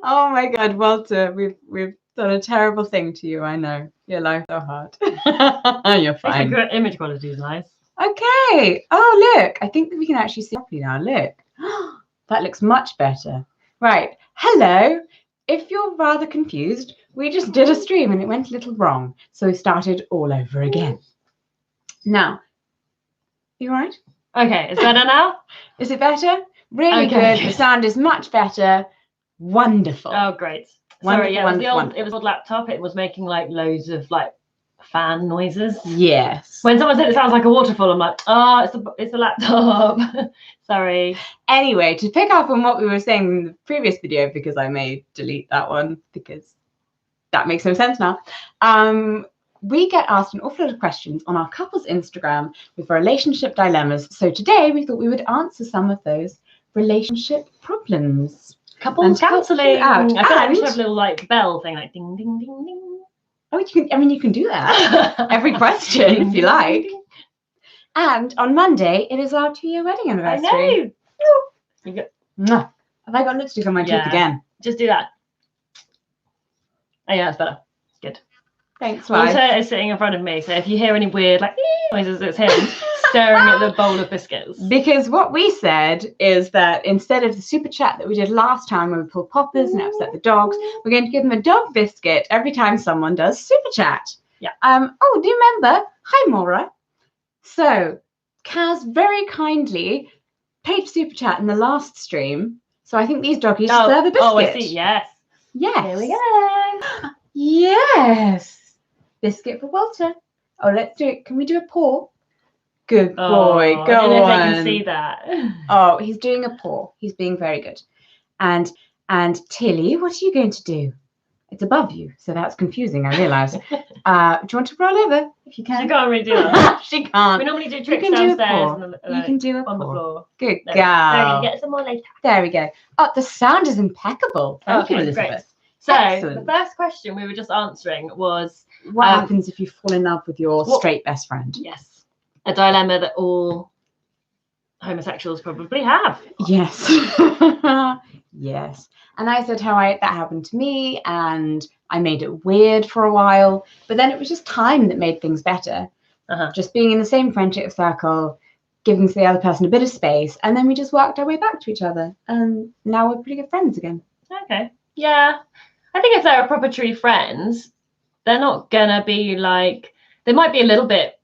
Oh my God, Walter, we've done a terrible thing to you. I know your life's so hard. You're fine. Good image quality is nice. Okay. Oh, look, I think we can actually see properly now. Look, that looks much better. Right. Hello. If you're rather confused, we just did a stream and it went a little wrong, so we started all over again. Now, you all right? Okay, is better now? Is it better? Really Okay. good. The sound is much better. Wonderful. Oh, great. Wonderful, Sorry, yeah, wonderful. it was the old laptop. It was making like loads of like fan noises. Yes. When someone said it sounds like a waterfall, I'm like, oh, it's a laptop. Sorry. Anyway, to pick up on what we were saying in the previous video, because I may delete that one because that makes no sense now. We get asked an awful lot of questions on our couples Instagram with relationship dilemmas. So today we thought we would answer some of those relationship problems. Couples counselling. I feel like we should And- have a little like bell thing, like ding ding ding ding. Oh, you can do that. Every question, if you like. And on Monday, it is our 2-year wedding I anniversary. know. You go, Mwah. Have I got lipstick on my cheek Yeah. again? just do that. Oh yeah, that's better. Good. Thanks, wife. Walter is sitting in front of me, so if you hear any weird like noises, it's him staring at the bowl of biscuits. Because what we said is that instead of the super chat that we did last time when we pulled poppers and upset the dogs, we're going to give them a dog biscuit every time someone does super chat. Yeah. Oh, do you remember? Hi, Maura. So, Kaz very kindly paid super chat in the last stream. So I think these doggies deserve a biscuit. Oh, I see. Yes. Yes. Here we go. Yes. Biscuit for Walter. Oh, let's do it. Can we do a paw? Good boy. Oh, Go I don't know on. if they can see that. Oh, he's doing a paw. He's being very good. And Tilly, what are you going to do? It's above you, so that's confusing, I realise. Do you want to roll over if you She can? can't really do that. She can't. We normally do You tricks can do a downstairs paw. and You can do a on the paw. floor. Good There girl. we go. Get some more later. There we go. Oh, the sound is impeccable. Thank you, Okay, Elizabeth. great. So Excellent. the first question we were just answering was, What happens if you fall in love with your straight best friend? yes, a dilemma that all homosexuals probably have. Yes. Yes. And I said how that happened to me, and I made it weird for a while, but then it was just time that made things better. Just being in the same friendship circle, giving the other person a bit of space, and then we just worked our way back to each other, and now we're pretty good friends again. Okay. Yeah. I think if they're a proper true friends, they're not gonna be like, they might be a little bit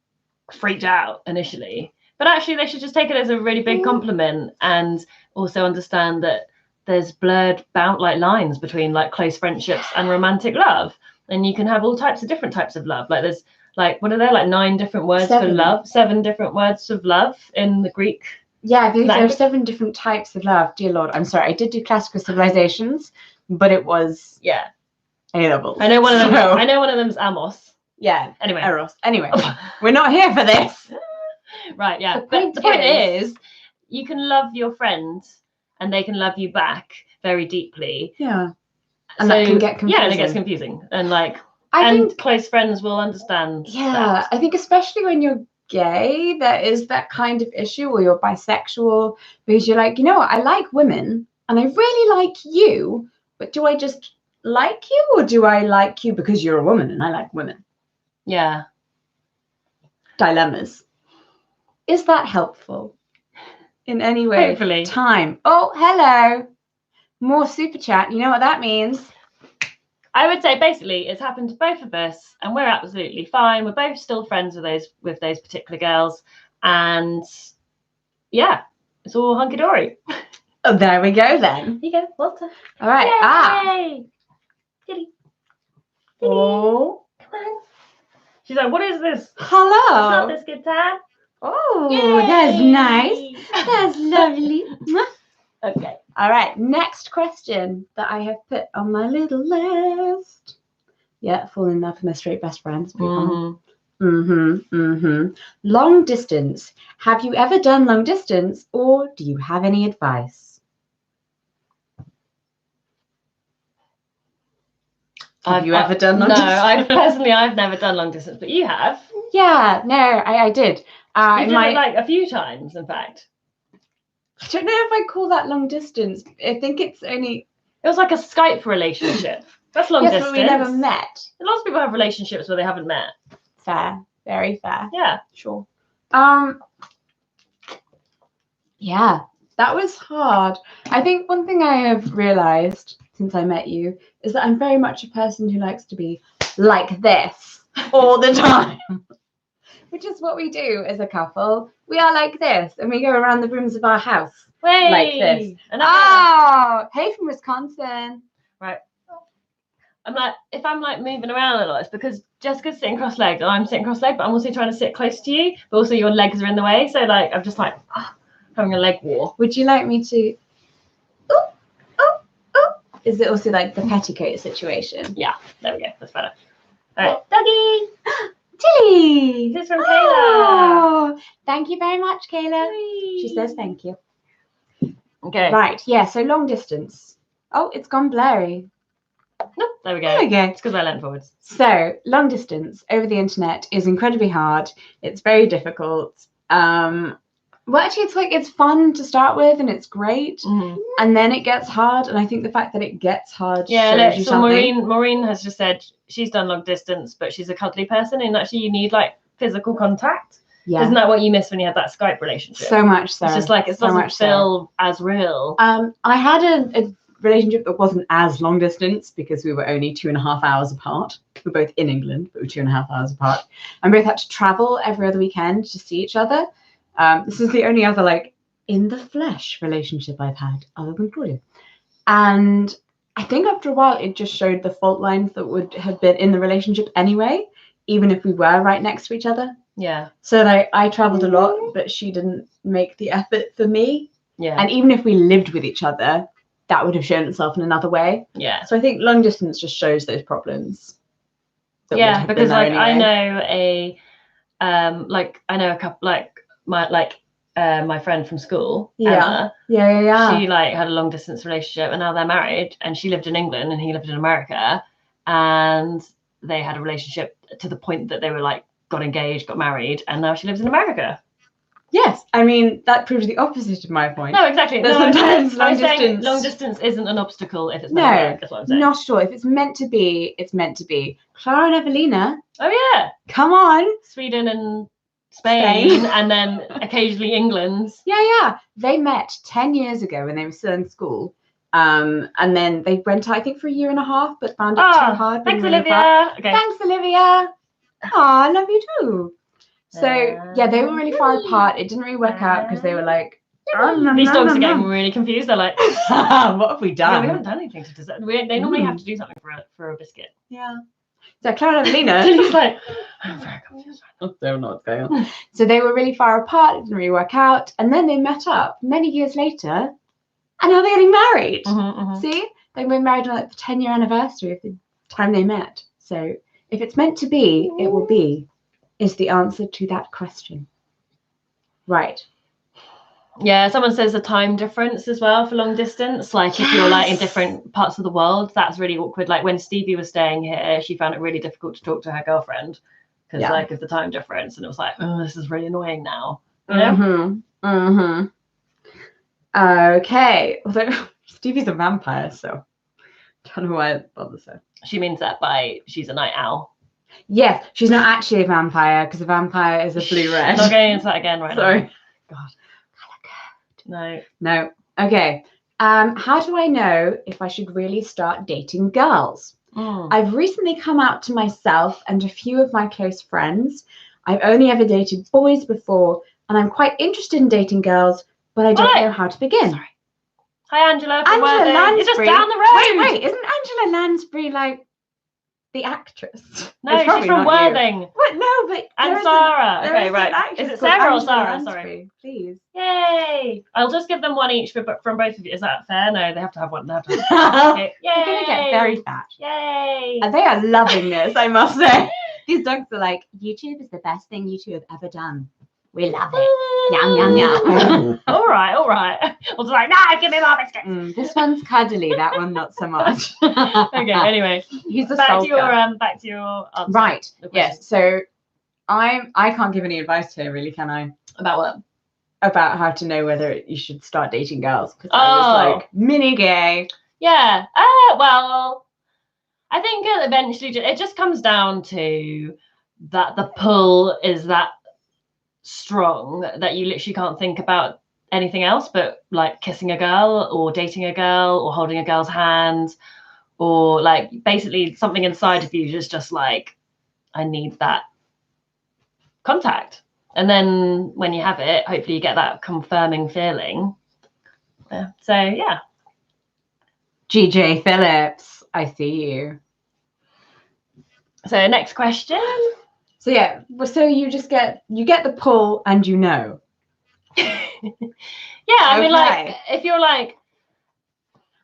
freaked out initially, but actually they should just take it as a really big compliment, and also understand that there's blurred lines between like close friendships and romantic love, and you can have all types of different types of love. Like there's like, what are there, like 9 different words for love, 7 different words of love in the Greek. Yeah, I think there are language. 7 different types of love. Dear Lord, I'm sorry, I did do classical civilizations, but it was A levels. I know one of them. I know one of them's Amos. Yeah. Anyway. Eros. Anyway, we're not here for this. Right. Yeah. The But point the point is, you can love your friend, and they can love you back very deeply. Yeah. And that can get confusing. Yeah, and it gets confusing. And like, I think close friends will understand. Yeah, that. I think especially when you're gay, there is that kind of issue, or you're bisexual, because you're like, you know what, I like women and I really like you, but do I just like you, or do I like you because you're a woman and I like women? Yeah. Dilemmas. Is that helpful in any way? Hopefully. Time. Oh, hello. More super chat. You know what that means? I would say basically it's happened to both of us, and we're absolutely fine. We're both still friends with those particular girls, and yeah, it's all hunky dory. Oh, there we go then. Here you go, Walter. All right. Yay! Kitty. Oh. Come on. She's like, what is this? Hello. It's not this good time. Oh, Yay! that's nice. That's lovely. Okay. All right, next question that I have put on my little list. Yeah, fall in love with my straight best friends. Long distance. Have you ever done long distance, or do you have any advice? Have you ever done long distance? No, I've never done long distance, but you have. Yeah, no, I did. You did it like a few times, in fact. I don't know if I call that long distance. I think it's only It was like a Skype relationship. That's long yes, distance. but we never met. Lots of people have relationships where they haven't met. Fair. Very fair. Yeah. Sure. Yeah, that was hard. I think one thing I have realized since I met you is that I'm very much a person who likes to be like this all the time, which is what we do as a couple. We are like this, and we go around the rooms of our house like this. Oh, hey from Wisconsin. Right. I'm like, if I'm like moving around a lot, it's because Jessica's sitting cross-legged and I'm sitting cross-legged, but I'm also trying to sit close to you, but also your legs are in the way. So like, I'm just like having a leg war. Would you like me to? Is it also like the petticoat situation? Yeah, there we go. That's better. All right, doggy. Tilly. This is from Kayla. Oh, thank you very much, Kayla. She says thank you. Okay. Right. Yeah. So long distance. Oh, it's gone blurry. Nope, there we go. There we go. It's because I leant forwards. So long distance over the internet is incredibly hard. It's very difficult. Well, actually, it's fun to start with, and it's great, and then it gets hard. And I think the fact that it gets hard shows you so something. Maureen has just said she's done long distance, but she's a cuddly person, and actually you need like physical contact. Yeah. Isn't that what you missed when you had that Skype relationship? So much so. It's just like it doesn't feel as real. I had a relationship that wasn't as long distance because we were only 2.5 hours apart. We're both in England, but we're 2.5 hours apart, and we both had to travel every other weekend to see each other. This is the only other like in the flesh relationship I've had other than Claudia. And I think after a while it just showed the fault lines that would have been in the relationship anyway, even if we were right next to each other. Yeah. So like I traveled a lot, but she didn't make the effort for me. Yeah. And even if we lived with each other, that would have shown itself in another way. Yeah. So I think long distance just shows those problems. Yeah, because like anyway. I know a couple my friend from school, Emma. Yeah. She like had a long distance relationship, and now they're married, and she lived in England and he lived in America, and they had a relationship to the point that they were like got engaged, got married, and now she lives in America. Yes, I mean that proves the opposite of my point. No, exactly. Sometimes long distance isn't an obstacle if it's meant to work. That's what I'm saying. Not at all. If it's meant to be, it's meant to be. Clara and Evelina. Oh yeah. Come on. Sweden and Spain. And then occasionally England. Yeah. They met 10 years ago when they were still in school. And then they went, I think, for 1.5 years, but found it too hard. Thanks, Olivia. Okay. Thanks, Olivia. I love you too. So yeah, they were really far apart. It didn't really work out because they were like, these dogs are getting really confused. They're like, what have we done? Yeah, we haven't done anything to deserve. They normally have to do something for a biscuit. Yeah. So Clara and Evelina. He's like, I'm very confused. I don't know what's going on. So they were really far apart. It didn't really work out. And then they met up many years later, and now they're getting married. See, they've been married on like the 10-year anniversary of the time they met. So if it's meant to be, it will be. Is the answer to that question. Right. Yeah, someone says a time difference as well for long distance. Like if you're like in different parts of the world, that's really awkward. Like when Stevie was staying here, she found it really difficult to talk to her girlfriend because like of the time difference, and it was like, oh, this is really annoying now. You know? Okay. Although Stevie's a vampire, so I don't know why it bothers her. She means that by she's a night owl. Yes, she's not actually a vampire because a vampire is a blue-red. Not going into that again right Sorry. now. God. No. Okay. How do I know if I should really start dating girls? I've recently come out to myself and a few of my close friends. I've only ever dated boys before, and I'm quite interested in dating girls, but I don't know how to begin. Sorry. Hi, Angela. Angela Lansbury. It's just down the road. Wait, isn't Angela Lansbury like the actress? No, she's from Worthing. What? No, but and Sarah. Okay, right. Is it Sarah or Sarah? Lansbury. Sorry. Please. Yay! I'll just give them one each from both of you. Is that fair? No, they have to have one. They have to have okay. Yay! You're gonna get very fat. Yay! And they are loving this, I must say. These dogs are like, YouTube is the best thing you two have ever done. We love it. Yum, yum, yum. all right. I was like, no, give me more biscuits. This one's cuddly, that one not so much. Okay, anyway. He's the back to your answer. Right. Yes. So I can't give any advice here, really, can I? About what? About how to know whether you should start dating girls. Because I was like, mini gay. Yeah. Well, I think eventually it just comes down to that the pull is that strong that you literally can't think about anything else but like kissing a girl or dating a girl or holding a girl's hand, or like basically something inside of you is just like, I need that contact. And then when you have it, hopefully you get that confirming feeling. So yeah. GJ Phillips, I see you. So next question. So yeah, so you just get the pull and you know. Yeah, I mean, like, if you're like,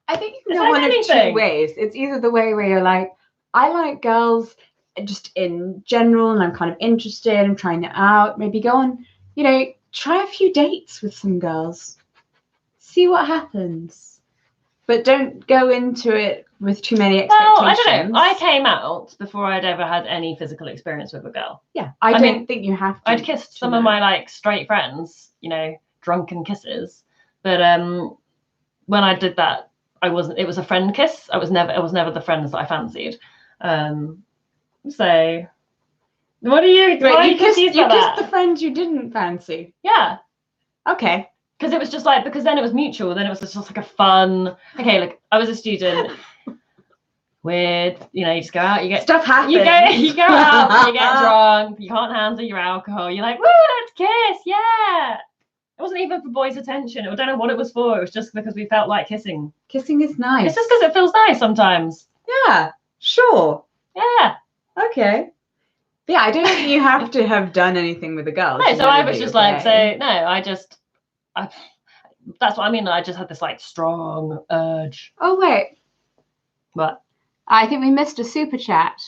I think you can go one of two ways. It's either the way where you're like, I like girls just in general and I'm kind of interested, I'm trying it out. Maybe go on, you know, try a few dates with some girls. See what happens. But don't go into it with too many expectations. Well, I don't know. I came out before I'd ever had any physical experience with a girl. Yeah, I don't think you have to. I'd kissed some of my like straight friends, you know, drunken kisses. But when I did that, it was a friend kiss. It was never the friends that I fancied. So what do you you kissed the friends you didn't fancy? Yeah. Okay. Because it was just like, because then it was mutual. Then it was just like a fun. Okay, like I was a student. Weird, you know, you just go out, you get stuff happens. You go out, you get drunk, you can't handle your alcohol. You're like, woo, let's kiss, yeah. It wasn't even for boys' attention. I don't know what it was for. It was just because we felt like kissing. Kissing is nice. It's just because it feels nice sometimes. Yeah, sure. Yeah. Okay. Yeah, I don't think you have to have done anything with a girl. No, so I was just like, that's what I mean. I just had this like strong urge. Oh, wait. What? I think we missed a super chat.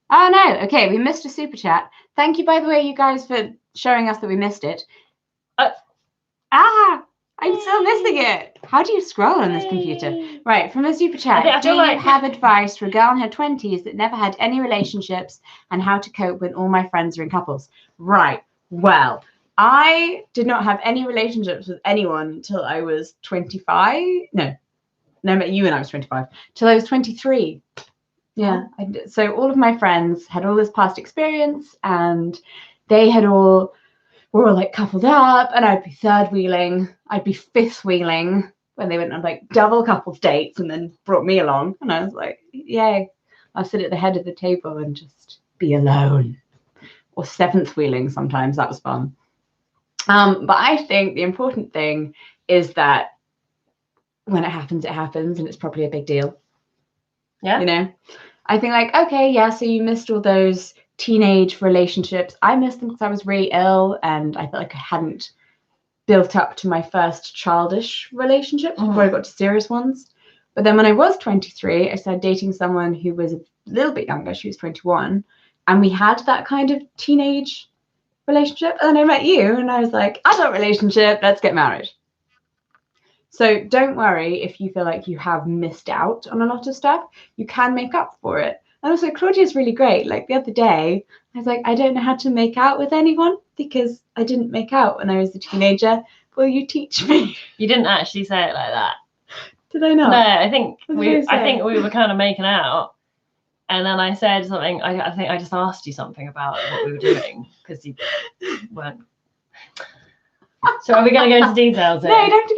Oh, no. Okay, we missed a super chat. Thank you, by the way, you guys, for showing us that we missed it. I'm still missing it. How do you scroll on this computer? Right, from a super chat. Do you have advice for a girl in her 20s that never had any relationships and how to cope when all my friends are in couples? Right. Well, I did not have any relationships with anyone until I was 25. No, I met you when I was 25. Till I was 23. Yeah. So all of my friends had all this past experience and they had all... we were like coupled up and I'd be third wheeling, I'd be fifth wheeling when they went on like double couples dates and then brought me along. And I was like, yay, I'll sit at the head of the table and just be alone. Or seventh wheeling sometimes, that was fun. But I think the important thing is that when it happens and it's probably a big deal. Yeah. You know, I think like, okay, yeah, so you missed all those teenage relationships. I missed them because I was really ill and I felt like I hadn't built up to my first childish relationships before I got to serious ones. But then when I was 23, I started dating someone who was a little bit younger. She was 21 and we had that kind of teenage relationship. And then I met you and I was like, adult relationship, let's get married. So don't worry if you feel like you have missed out on a lot of stuff. You can make up for it. And also, Claudia's really great. Like the other day, I was like, I don't know how to make out with anyone because I didn't make out when I was a teenager. Will you teach me? You didn't actually say it like that. Did I not? No, I think we were kind of making out. And then I said something. I think I just asked you something about what we were doing because you weren't. So are we going to go into details here? No, you don't have to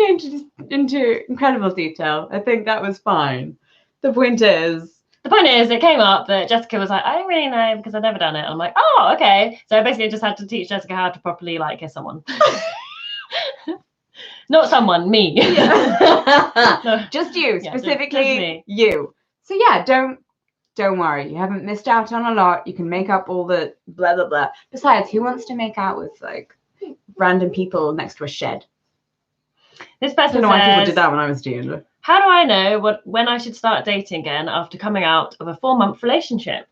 go into incredible detail. I think that was fine. The point is, it came up that Jessica was like, I don't really know because I've never done it. I'm like, oh, okay. So I basically just had to teach Jessica how to properly like kiss someone. Not someone, me. Yeah. No, just you, specifically just me. You. So yeah, don't worry. You haven't missed out on a lot. You can make up all the blah, blah, blah. Besides, who wants to make out with like random people next to a shed? This person I don't know why people did that when I was a teenager. How do I know when I should start dating again after coming out of a 4-month relationship?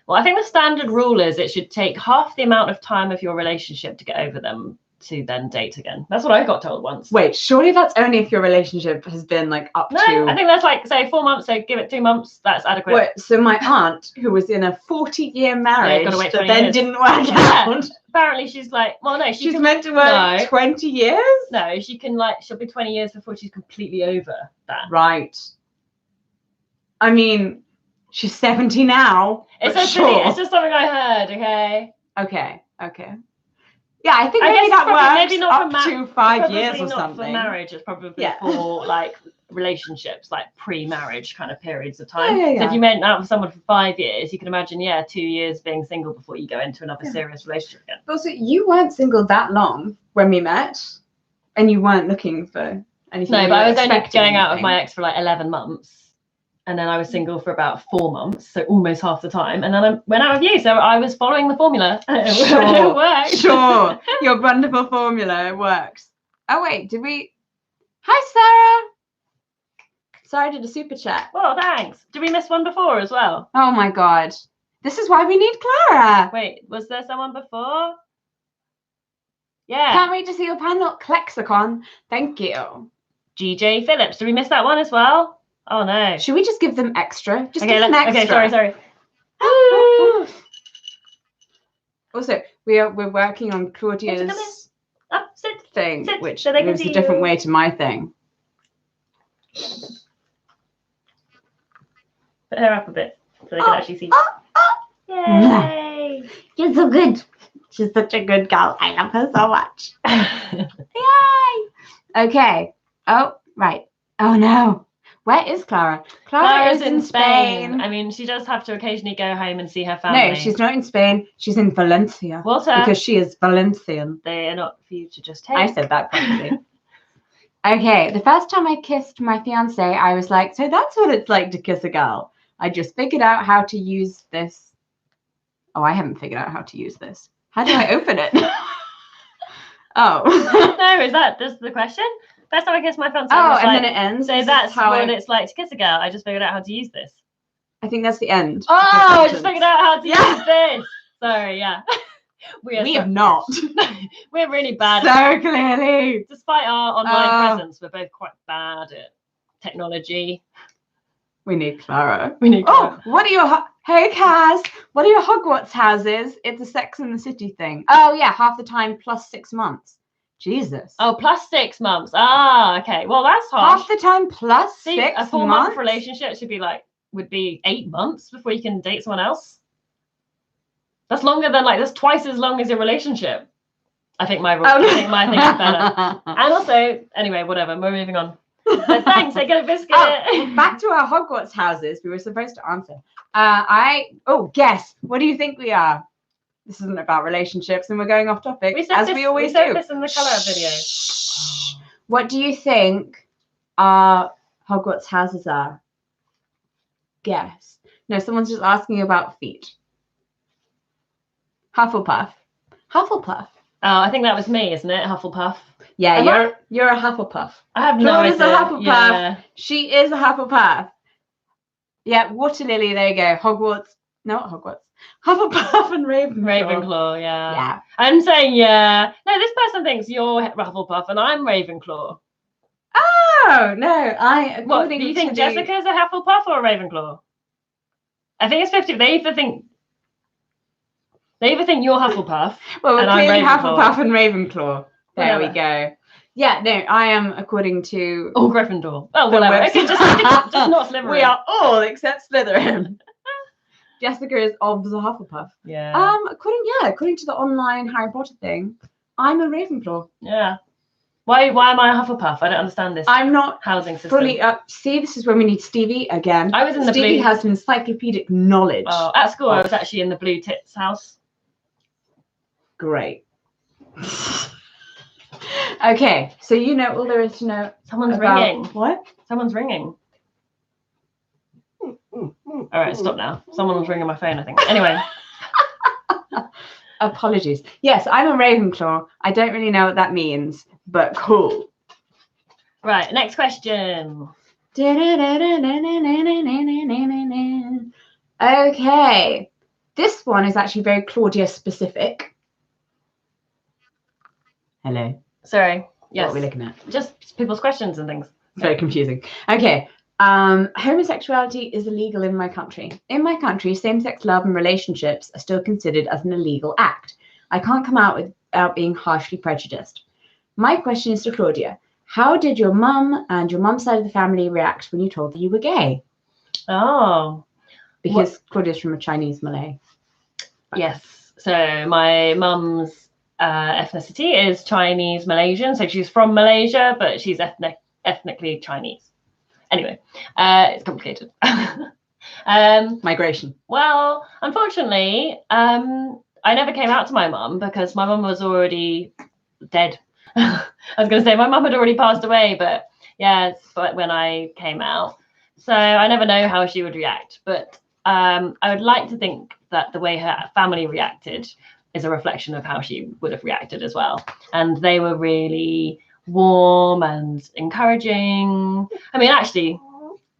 Well, I think the standard rule is it should take half the amount of time of your relationship to get over them to then date again. That's what I got told once. Wait, surely that's only if your relationship has been like up to... No, I think that's like, say 4 months, so give it 2 months, that's adequate. Wait, so my aunt, who was in a 40-year marriage that then didn't work out. Apparently she's like, well, no, she's meant to work 20 years? No, she can like, she'll be 20 years before she's completely over that. Right. I mean, she's 70 now. It's but just sure. it's just something I heard. Okay. Okay. Yeah, I think I maybe guess that probably, works maybe not up for to 5 probably years or not something. for marriage. It's probably Yeah. for like relationships, like pre-marriage kind of periods of time. Yeah. So if you went out with someone for 5 years, you can imagine, 2 years being single before you go into another serious relationship again. Also, you weren't single that long when we met, and you weren't looking for anything. No, but I was only going out with anything. my ex for like 11 months. And then I was single for about 4 months, so almost half the time. And then I went out with you, so I was following the formula. It worked. Sure, your wonderful formula works. Oh wait, did we? Hi, Sarah. Sarah did a super chat. Well, thanks. Did we miss one before as well? Oh my god, this is why we need Clara. Wait, was there someone before? Yeah. Can't wait to see your panel lexicon. Thank you. GJ Phillips. Did we miss that one as well? Oh no. Should we just give them extra? Just okay, give them extra. Okay, sorry. Also, we're working on Claudia's thing, which so they can moves see a different you. way to my thing. Put her up a bit so they can actually see. Yay! You're so good. She's such a good girl. I love her so much. Yay! Okay. Oh, right. Oh no. Where is Clara? Clara's in Spain. I mean, she does have to occasionally go home and see her family. No, she's not in Spain. She's in Valencia. Water. Because she is Valencian. They are not for you to just take. I said that properly. Okay, the first time I kissed my fiance, I was like, so that's what it's like to kiss a girl. I just figured out how to use this. Oh, I haven't figured out how to use this. How do I open it? Oh. No, is that just the question? First time I kissed my fiance. Oh, and then it ends. So that's how it's like to kiss a girl. I just figured out how to use this. I think that's the end. Oh, I just figured out how to use this. Sorry, yeah. We have not. We're really bad. So clearly. Despite our online presence, we're both quite bad at technology. We need Clara. We need Clara. Oh, what are your... Hey, Kaz. What are your Hogwarts houses? It's a Sex and the City thing. Oh, yeah, half the time plus 6 months. Jesus. Oh, plus 6 months. Ah, okay. Well, that's harsh. Half the time plus 6 months? A 4-month relationship would be 8 months before you can date someone else. That's longer than that's twice as long as your relationship. I think my thing is better. And also, anyway, whatever. We're moving on. So thanks. I get a biscuit. Back to our Hogwarts houses. We were supposed to answer. Guess. What do you think we are? This isn't about relationships, and we're going off topic we always do. We said this in the colour video. What do you think our Hogwarts houses are? Guess. No, someone's just asking about feet. Hufflepuff. Hufflepuff. Oh, I think that was me, isn't it? Hufflepuff. Yeah, you're a Hufflepuff. I have no idea. Claudia's a Hufflepuff. Yeah. She is a Hufflepuff. Yeah, Water Lily, there you go. Hogwarts. No, not Hogwarts. Hufflepuff and Ravenclaw. Ravenclaw, yeah. I'm saying, yeah. No, this person thinks you're Hufflepuff and I'm Ravenclaw. Oh, no. What, do you think Jessica's a Hufflepuff or a Ravenclaw? I think it's 50. They either think you're Hufflepuff. Well, we're clearly Hufflepuff and Ravenclaw. There we go. Yeah, no, I am according to... Oh, Gryffindor. Oh, whatever. Okay, just not Slytherin. We are all except Slytherin. Jessica is of the Hufflepuff. Yeah. According to the online Harry Potter thing, I'm a Ravenclaw. Yeah. Why am I a Hufflepuff? I don't understand this. I'm not housing system. Fully up. See, this is when we need Stevie again. I was in the Stevie has some encyclopedic knowledge. Oh, at school, I was actually in the Blue Tits house. Great. Okay, so you know all there is to know. Someone's ringing. What? Someone's ringing. All right, stop now. Someone was ringing my phone, I think. Anyway. Apologies. Yes, I'm a Ravenclaw. I don't really know what that means, but cool. Right, next question. Okay. This one is actually very Claudia specific. Hello. Sorry. Yes. What are we looking at? Just people's questions and things. It's very confusing. Okay. Homosexuality is illegal in my country. In my country, same-sex love and relationships are still considered as an illegal act. I can't come out without being harshly prejudiced. My question is to Claudia. How did your mum and your mum's side of the family react when you told her you were gay? Oh. Because Claudia's from a Chinese Malay. Yes. So my mum's ethnicity is Chinese Malaysian. So she's from Malaysia, but she's ethnically Chinese. Anyway, it's complicated. Migration. Well, unfortunately, I never came out to my mum because my mum was already dead. I was going to say my mum had already passed away, but yeah, but when I came out, so I never know how she would react. But I would like to think that the way her family reacted is a reflection of how she would have reacted as well. And they were really warm and encouraging. I mean, actually,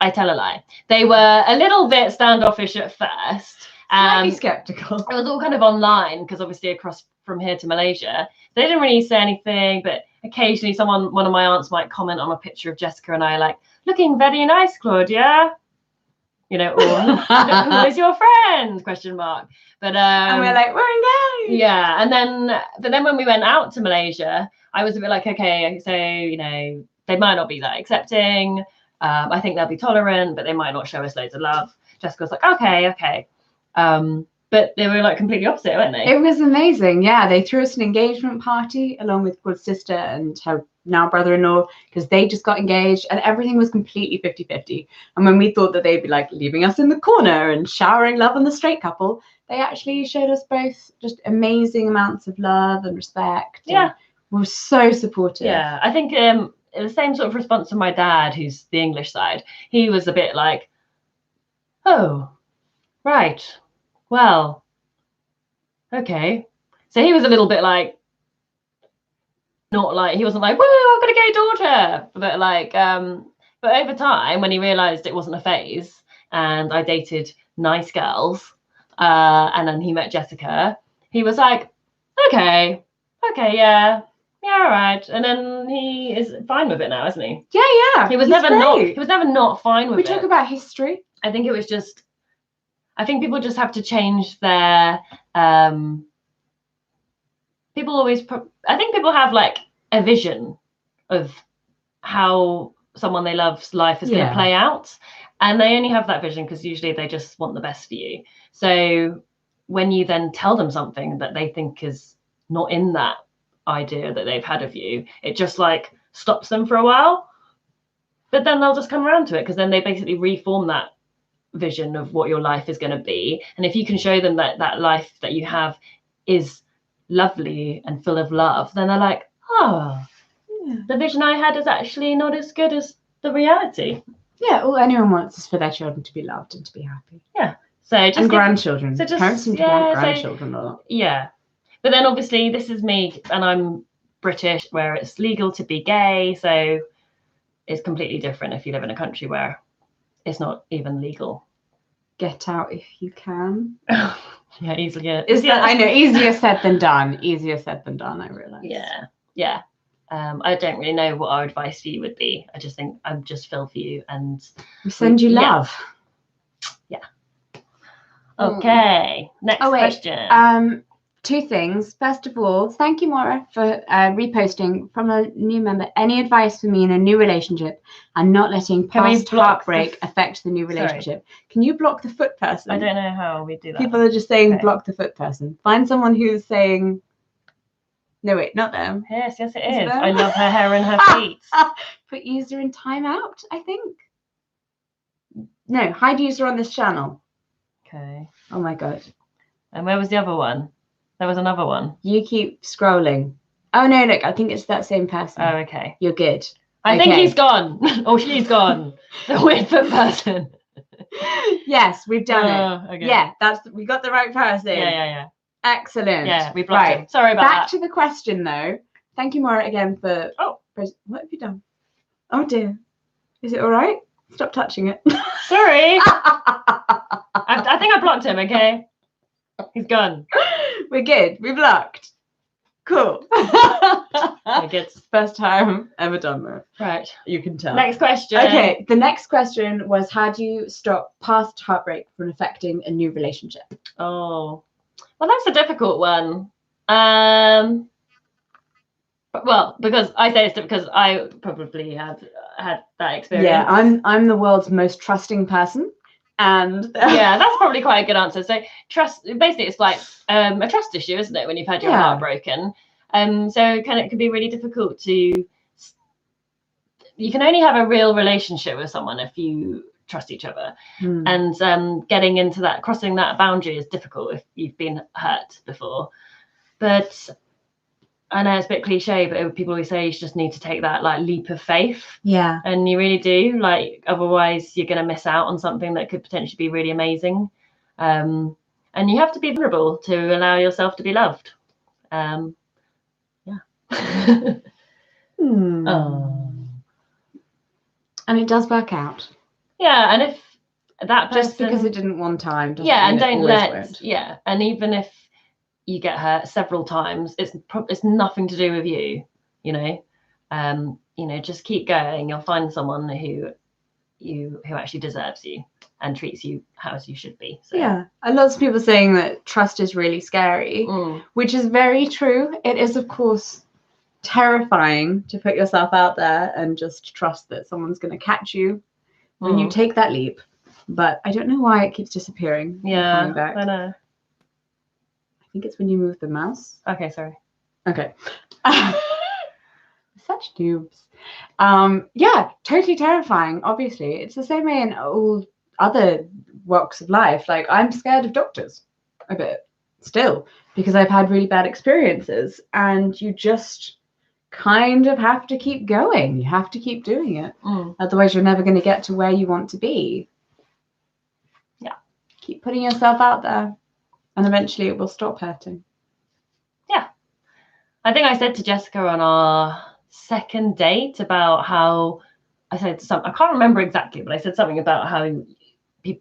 I tell a lie. They were a little bit standoffish at first. Slightly skeptical. It was all kind of online because obviously across from here to Malaysia, they didn't really say anything, but occasionally one of my aunts might comment on a picture of Jessica and I, like, looking very nice, Claudia. You know, or who is your friend? Question mark. But and we're like, we're engaged. Yeah, but then when we went out to Malaysia, I was a bit like, okay, so you know, they might not be that accepting. I think they'll be tolerant, but they might not show us loads of love. Jessica was like, okay. But they were like completely opposite, weren't they? It was amazing. Yeah, they threw us an engagement party along with Claude's sister and her now brother-in-law, because they just got engaged and everything was completely 50-50. And when we thought that they'd be like leaving us in the corner and showering love on the straight couple, they actually showed us both just amazing amounts of love and respect. Yeah. And were so supportive. Yeah, I think the same sort of response from my dad, who's the English side. He was a bit like, oh, right. Well, okay. So he was a little bit like, not like, he wasn't like, woo, I've got a gay daughter. But like, but over time, when he realized it wasn't a phase and I dated nice girls, and then he met Jessica, he was like, okay, yeah, all right. And then he is fine with it now, isn't he? Yeah. He was never not fine with it. We talk about history. I think it was just, I think people just have to change their, I think people have like a vision of how someone they love's life is going to play out. And they only have that vision because usually they just want the best for you. So when you then tell them something that they think is not in that idea that they've had of you, it just like stops them for a while. But then they'll just come around to it because then they basically reform that vision of what your life is going to be. And if you can show them that that life that you have is lovely and full of love, then they're like, oh, the vision I had is actually not as good as the reality. Yeah, all anyone wants is for their children to be loved and to be happy. Yeah. So just grandchildren. So parents seem to want grandchildren a lot. Yeah. But then obviously this is me and I'm British where it's legal to be gay. So it's completely different if you live in a country where it's not even legal. Get out if you can. Yeah, easier. I know, easier said than done. Easier said than done, I realise. Yeah. I don't really know what our advice for you would be. I just think I'm just feel for you and we send you love. Yeah. Okay. Next question. Two things. First of all, thank you, Maura, for reposting from a new member. Any advice for me in a new relationship and not letting past heartbreak affect the new relationship? Sorry. Can you block the foot person? I don't know how we do that. People are just saying block the foot person. Find someone who's saying, no, wait, not them. Yes, it is. I love her hair and her feet. Put user in timeout, I think. No, hide user on this channel. Okay. Oh my God. And where was the other one? There was another one. You keep scrolling. Oh no, look, I think it's that same person. Oh, okay. You're good. I think he's gone. Or she's gone. The weird foot person. Yes, we've done it. Okay. Yeah, we got the right person. Yeah. Excellent. Yeah, we blocked him. Sorry about that. Back to the question though. Thank you, Maura, again for. Oh, what have you done? Oh dear. Is it all right? Stop touching it. Sorry. I think I blocked him. Okay. He's gone. We're good. We blocked. Cool. First time ever done that. Right. You can tell. Next question. Okay. The next question was, how do you stop past heartbreak from affecting a new relationship? Oh, well, that's a difficult one. Well, because I say it's because I probably have had that experience. Yeah, I'm the world's most trusting person. And yeah, that's probably quite a good answer. So trust, basically it's like a trust issue, isn't it, when you've had your heart broken? So it can be really difficult to, you can only have a real relationship with someone if you trust each other. And getting into that, crossing that boundary is difficult if you've been hurt before. But I know it's a bit cliche, but people always say you just need to take that like leap of faith. Yeah. And you really do, like, otherwise you're going to miss out on something that could potentially be really amazing. And you have to be vulnerable to allow yourself to be loved. Yeah. Oh. And it does work out. Yeah, and if that person, just because it didn't one time doesn't and mean don't it let won't. and even if you get hurt several times, it's nothing to do with you, you know. Just keep going. You'll find someone who actually deserves you and treats you as you should be. So. Yeah, and lots of people saying that trust is really scary, which is very true. It is, of course, terrifying to put yourself out there and just trust that someone's going to catch you when you take that leap. But I don't know why it keeps disappearing. Yeah, coming back. I know. I think it's when you move the mouse. Okay, sorry. Okay. Such noobs. Yeah, totally terrifying. Obviously, it's the same way in all other walks of life. Like, I'm scared of doctors a bit still because I've had really bad experiences, and you just kind of have to keep going. You have to keep doing it. Otherwise, you're never going to get to where you want to be. Yeah. Keep putting yourself out there, and eventually it will stop hurting. Yeah. I think I said to Jessica on our second date about how I can't remember exactly, but I said something about how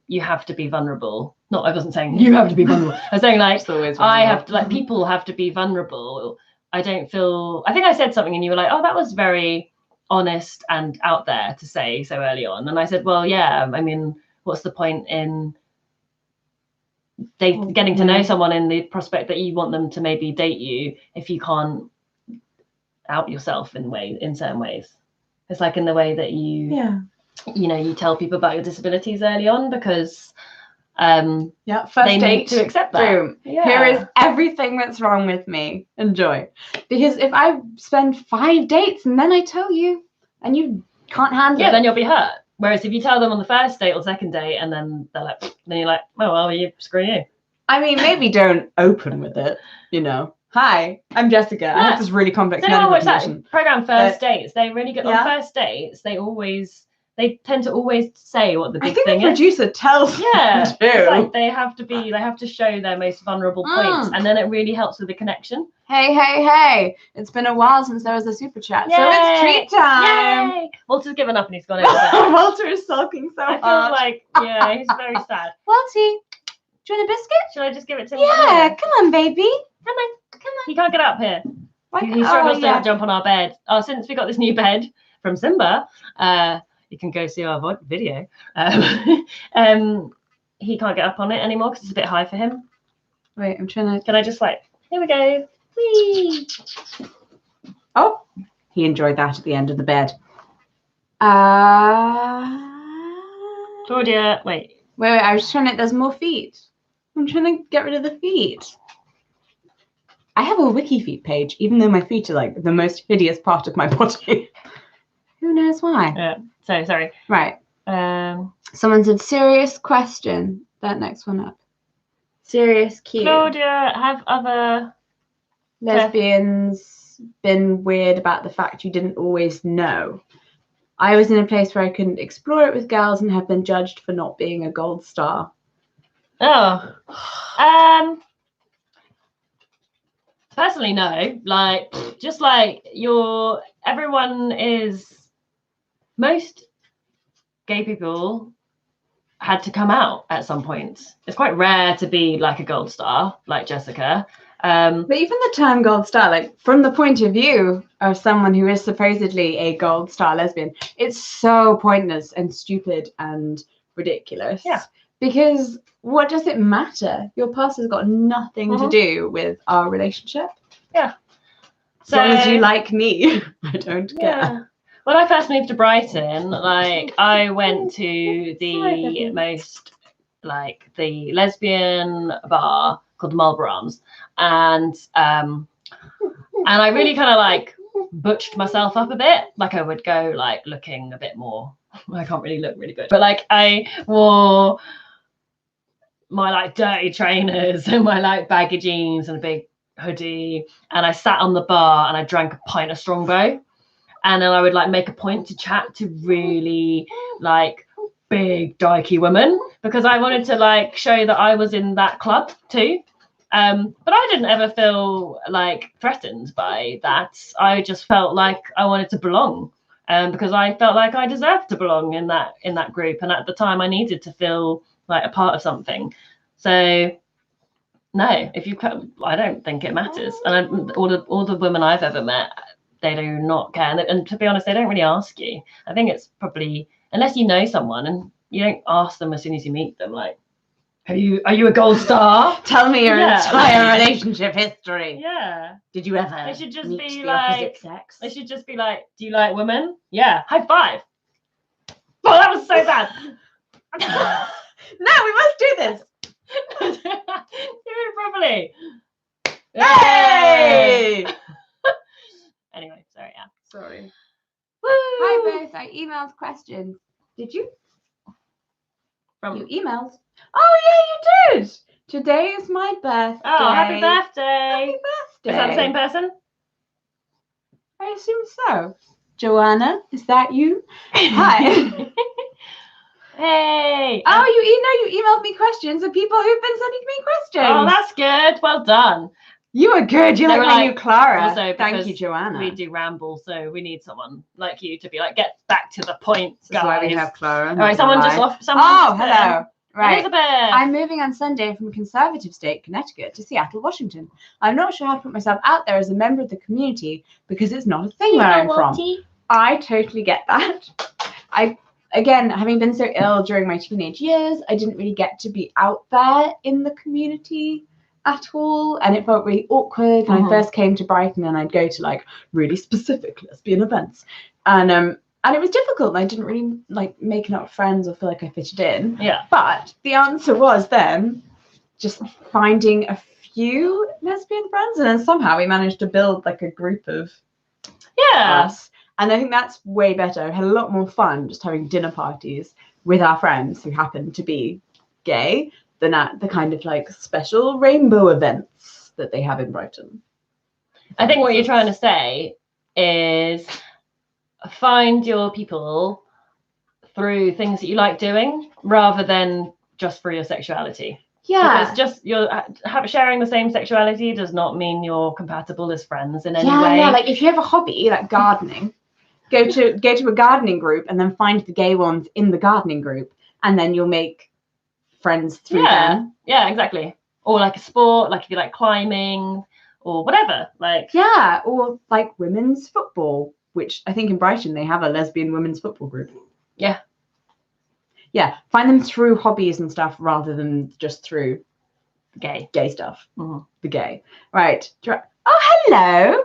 you have to be vulnerable. No, I wasn't saying you have to be vulnerable. I was saying like I have to, like, people have to be vulnerable. I think I said something and you were like, oh, that was very honest and out there to say so early on. And I said, well, yeah, I mean, what's the point in getting to know someone in the prospect that you want them to maybe date you if you can't out yourself in certain ways? It's like in the way that you tell people about your disabilities early on, because first they date need to accept that. Boom. Yeah. Here is everything that's wrong with me. Enjoy. Because if I spend 5 dates and then I tell you and you can't handle it, then you'll be hurt. Whereas if you tell them on the first date or second date and then they're like, then you're like, oh well, screw you. I mean, maybe don't open with it, Hi, I'm Jessica. I have this really complex medical condition. That program, First Dates. They really get on first dates. They tend to always say what the big thing is. I think the producer tells them it's like they have to show their most vulnerable points, and then it really helps with the connection. Hey! It's been a while since there was a super chat, so it's treat time. Yay! Walter's given up and he's gone over there. Walter is sulking so hard. I feel like he's very sad. Walty, do you want a biscuit? Should I just give it to him? Yeah, come on, baby. Come on. He can't get up here. He struggles to jump on our bed. Oh, since we got this new bed from Simba, you can go see our video. He can't get up on it anymore because it's a bit high for him. Wait, I'm trying to. Can I just here we go. Whee! Oh, he enjoyed that at the end of the bed. Claudia, wait. Wait, I was trying to. There's more feet. I'm trying to get rid of the feet. I have a wiki feet page, even though my feet are like the most hideous part of my body. Who knows why? Yeah. So sorry. Right. Someone said serious question. That next one up. Serious Q. Claudia, have other lesbians been weird about the fact you didn't always know? I was in a place where I couldn't explore it with girls and have been judged for not being a gold star. Oh. Personally, no. Most gay people had to come out at some point. It's quite rare to be like a gold star, like Jessica. But even the term gold star, like from the point of view of someone who is supposedly a gold star lesbian, it's so pointless and stupid and ridiculous. Yeah. Because what does it matter? Your past has got nothing to do with our relationship. Yeah. As long as you like me, I don't care. When I first moved to Brighton, I went to the most like the lesbian bar called the Marlborough Arms, and I really kind of like butched myself up a bit. Like I would go like looking a bit more. I can't really look really good, but like I wore my like dirty trainers and my like baggy jeans and a big hoodie, and I sat on the bar and I drank a pint of Strongbow, and then I would like make a point to chat to really like big dykey women, because I wanted to like show that I was in that club too. But I didn't ever feel like threatened by that. I just felt like I wanted to belong, because I felt like I deserved to belong in that group, and at the time I needed to feel like a part of something. So no, if you come, I don't think it matters. And all the women I've ever met, they do not care. And to be honest, they don't really ask you. I think it's probably, unless you know someone, and you don't ask them as soon as you meet them, like, are you a gold star? Tell me your entire relationship history. Yeah. Did you ever They should just meet be the like, opposite sex? They should just be like, do you like women? Yeah. High five. Oh, that was so bad. No, we must do this. Do it properly. Hey! Anyway, sorry, yeah. Sorry. Woo! Hi both. I emailed questions. Did you? You emailed? Oh yeah, you did. Today is my birthday. Oh, happy birthday. Happy birthday. Is that the same person? I assume so. Joanna, is that you? Hi. Hey. Oh, you emailed me questions of people who've been sending me questions. Oh, that's good. Well done. You were good. You're like my new Clara. Also, thank you, Joanna. We do ramble, so we need someone like you to be like, get back to the point, guys. That's why we have Clara. All right, someone just off. Oh, hello. Right. Elizabeth. I'm moving on Sunday from conservative state, Connecticut, to Seattle, Washington. I'm not sure how to put myself out there as a member of the community because it's not a thing where I'm from. I totally get that. Again, having been so ill during my teenage years, I didn't really get to be out there in the community at all, and it felt really awkward when I first came to Brighton, and I'd go to like really specific lesbian events, and it was difficult, and I didn't really like making up friends or feel like I fitted in. Yeah. But the answer was then just finding a few lesbian friends, and then somehow we managed to build like a group of us. And I think that's way better. I had a lot more fun just having dinner parties with our friends who happen to be gay than at the kind of like special rainbow events that they have in Brighton. I think what you're trying to say is find your people through things that you like doing rather than just for your sexuality. Yeah. Because just sharing the same sexuality does not mean you're compatible as friends in any way. Yeah, like if you have a hobby like gardening, go to a gardening group and then find the gay ones in the gardening group, and then you'll make friends through them. Yeah, exactly. Or like a sport, like if you like climbing or whatever. Or like women's football, which I think in Brighton they have a lesbian women's football group. Yeah, find them through hobbies and stuff rather than just through gay stuff. The gay. Right. Oh, hello.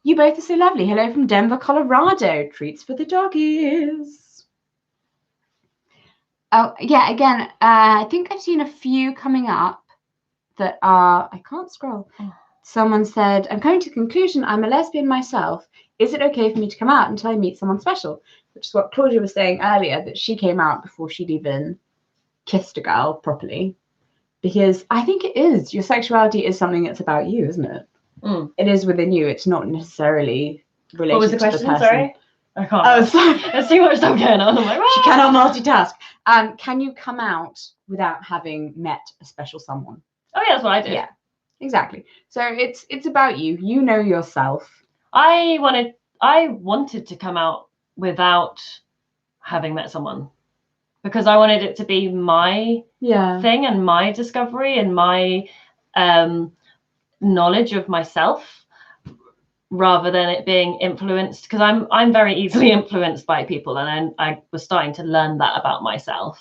You both are so lovely. Hello from Denver, Colorado. Treats for the doggies. Oh, yeah, again, I think I've seen a few coming up that are, I can't scroll. Someone said, I'm coming to the conclusion I'm a lesbian myself. Is it okay for me to come out until I meet someone special? Which is what Claudia was saying earlier, that she came out before she'd even kissed a girl properly. Because I think it is. Your sexuality is something that's about you, isn't it? It is within you. It's not necessarily related to the person. What was the question? Sorry? I can't. Oh, sorry. There's too much stuff going on. I'm like, she cannot multitask. Can you come out without having met a special someone? Oh, yeah, that's what I did. Yeah, exactly. So it's about you. You know yourself. I wanted to come out without having met someone, because I wanted it to be my thing and my discovery and my knowledge of myself, rather than it being influenced, because I'm very easily influenced by people, and I was starting to learn that about myself.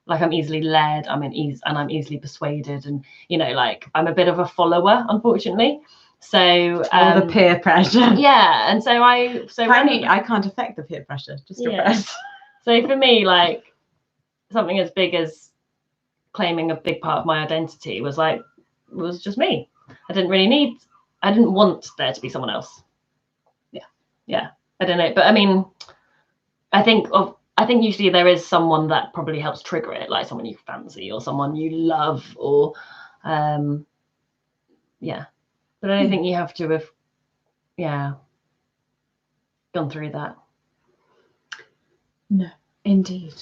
Like I'm easily led, I'm easily persuaded, and like I'm a bit of a follower, unfortunately. So the peer pressure. Yeah, and so apparently I can't affect the peer pressure, just your friends. So for me, like something as big as claiming a big part of my identity was just me. I didn't want there to be someone else. Yeah. I don't know, but I mean, I think usually there is someone that probably helps trigger it, like someone you fancy or someone you love, or yeah. But I don't think you have to have gone through that. No, indeed.